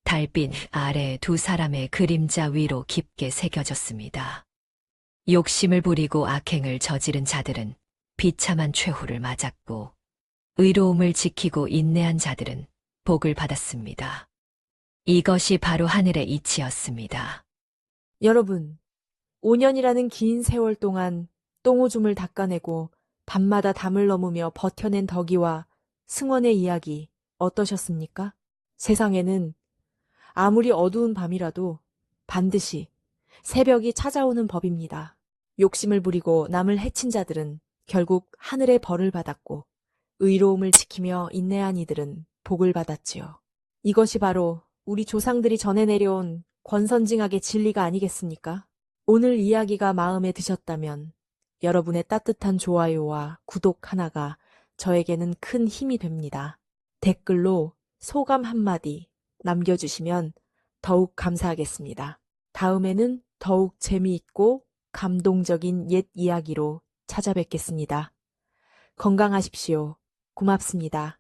달빛 아래 두 사람의 그림자 위로 깊게 새겨졌습니다. 욕심을 부리고 악행을 저지른 자들은 비참한 최후를 맞았고, 의로움을 지키고 인내한 자들은 복을 받았습니다. 이것이 바로 하늘의 이치였습니다. 여러분, 5년이라는 긴 세월 동안 똥오줌을 닦아내고 밤마다 담을 넘으며 버텨낸 덕이와 승원의 이야기 어떠셨습니까? 세상에는 아무리 어두운 밤이라도 반드시 새벽이 찾아오는 법입니다. 욕심을 부리고 남을 해친 자들은 결국 하늘의 벌을 받았고, 의로움을 지키며 인내한 이들은 복을 받았지요. 이것이 바로 우리 조상들이 전해 내려온 권선징악의 진리가 아니겠습니까? 오늘 이야기가 마음에 드셨다면 여러분의 따뜻한 좋아요와 구독 하나가 저에게는 큰 힘이 됩니다. 댓글로 소감 한마디 남겨주시면 더욱 감사하겠습니다. 다음에는 더욱 재미있고 감동적인 옛 이야기로 찾아뵙겠습니다. 건강하십시오. 고맙습니다.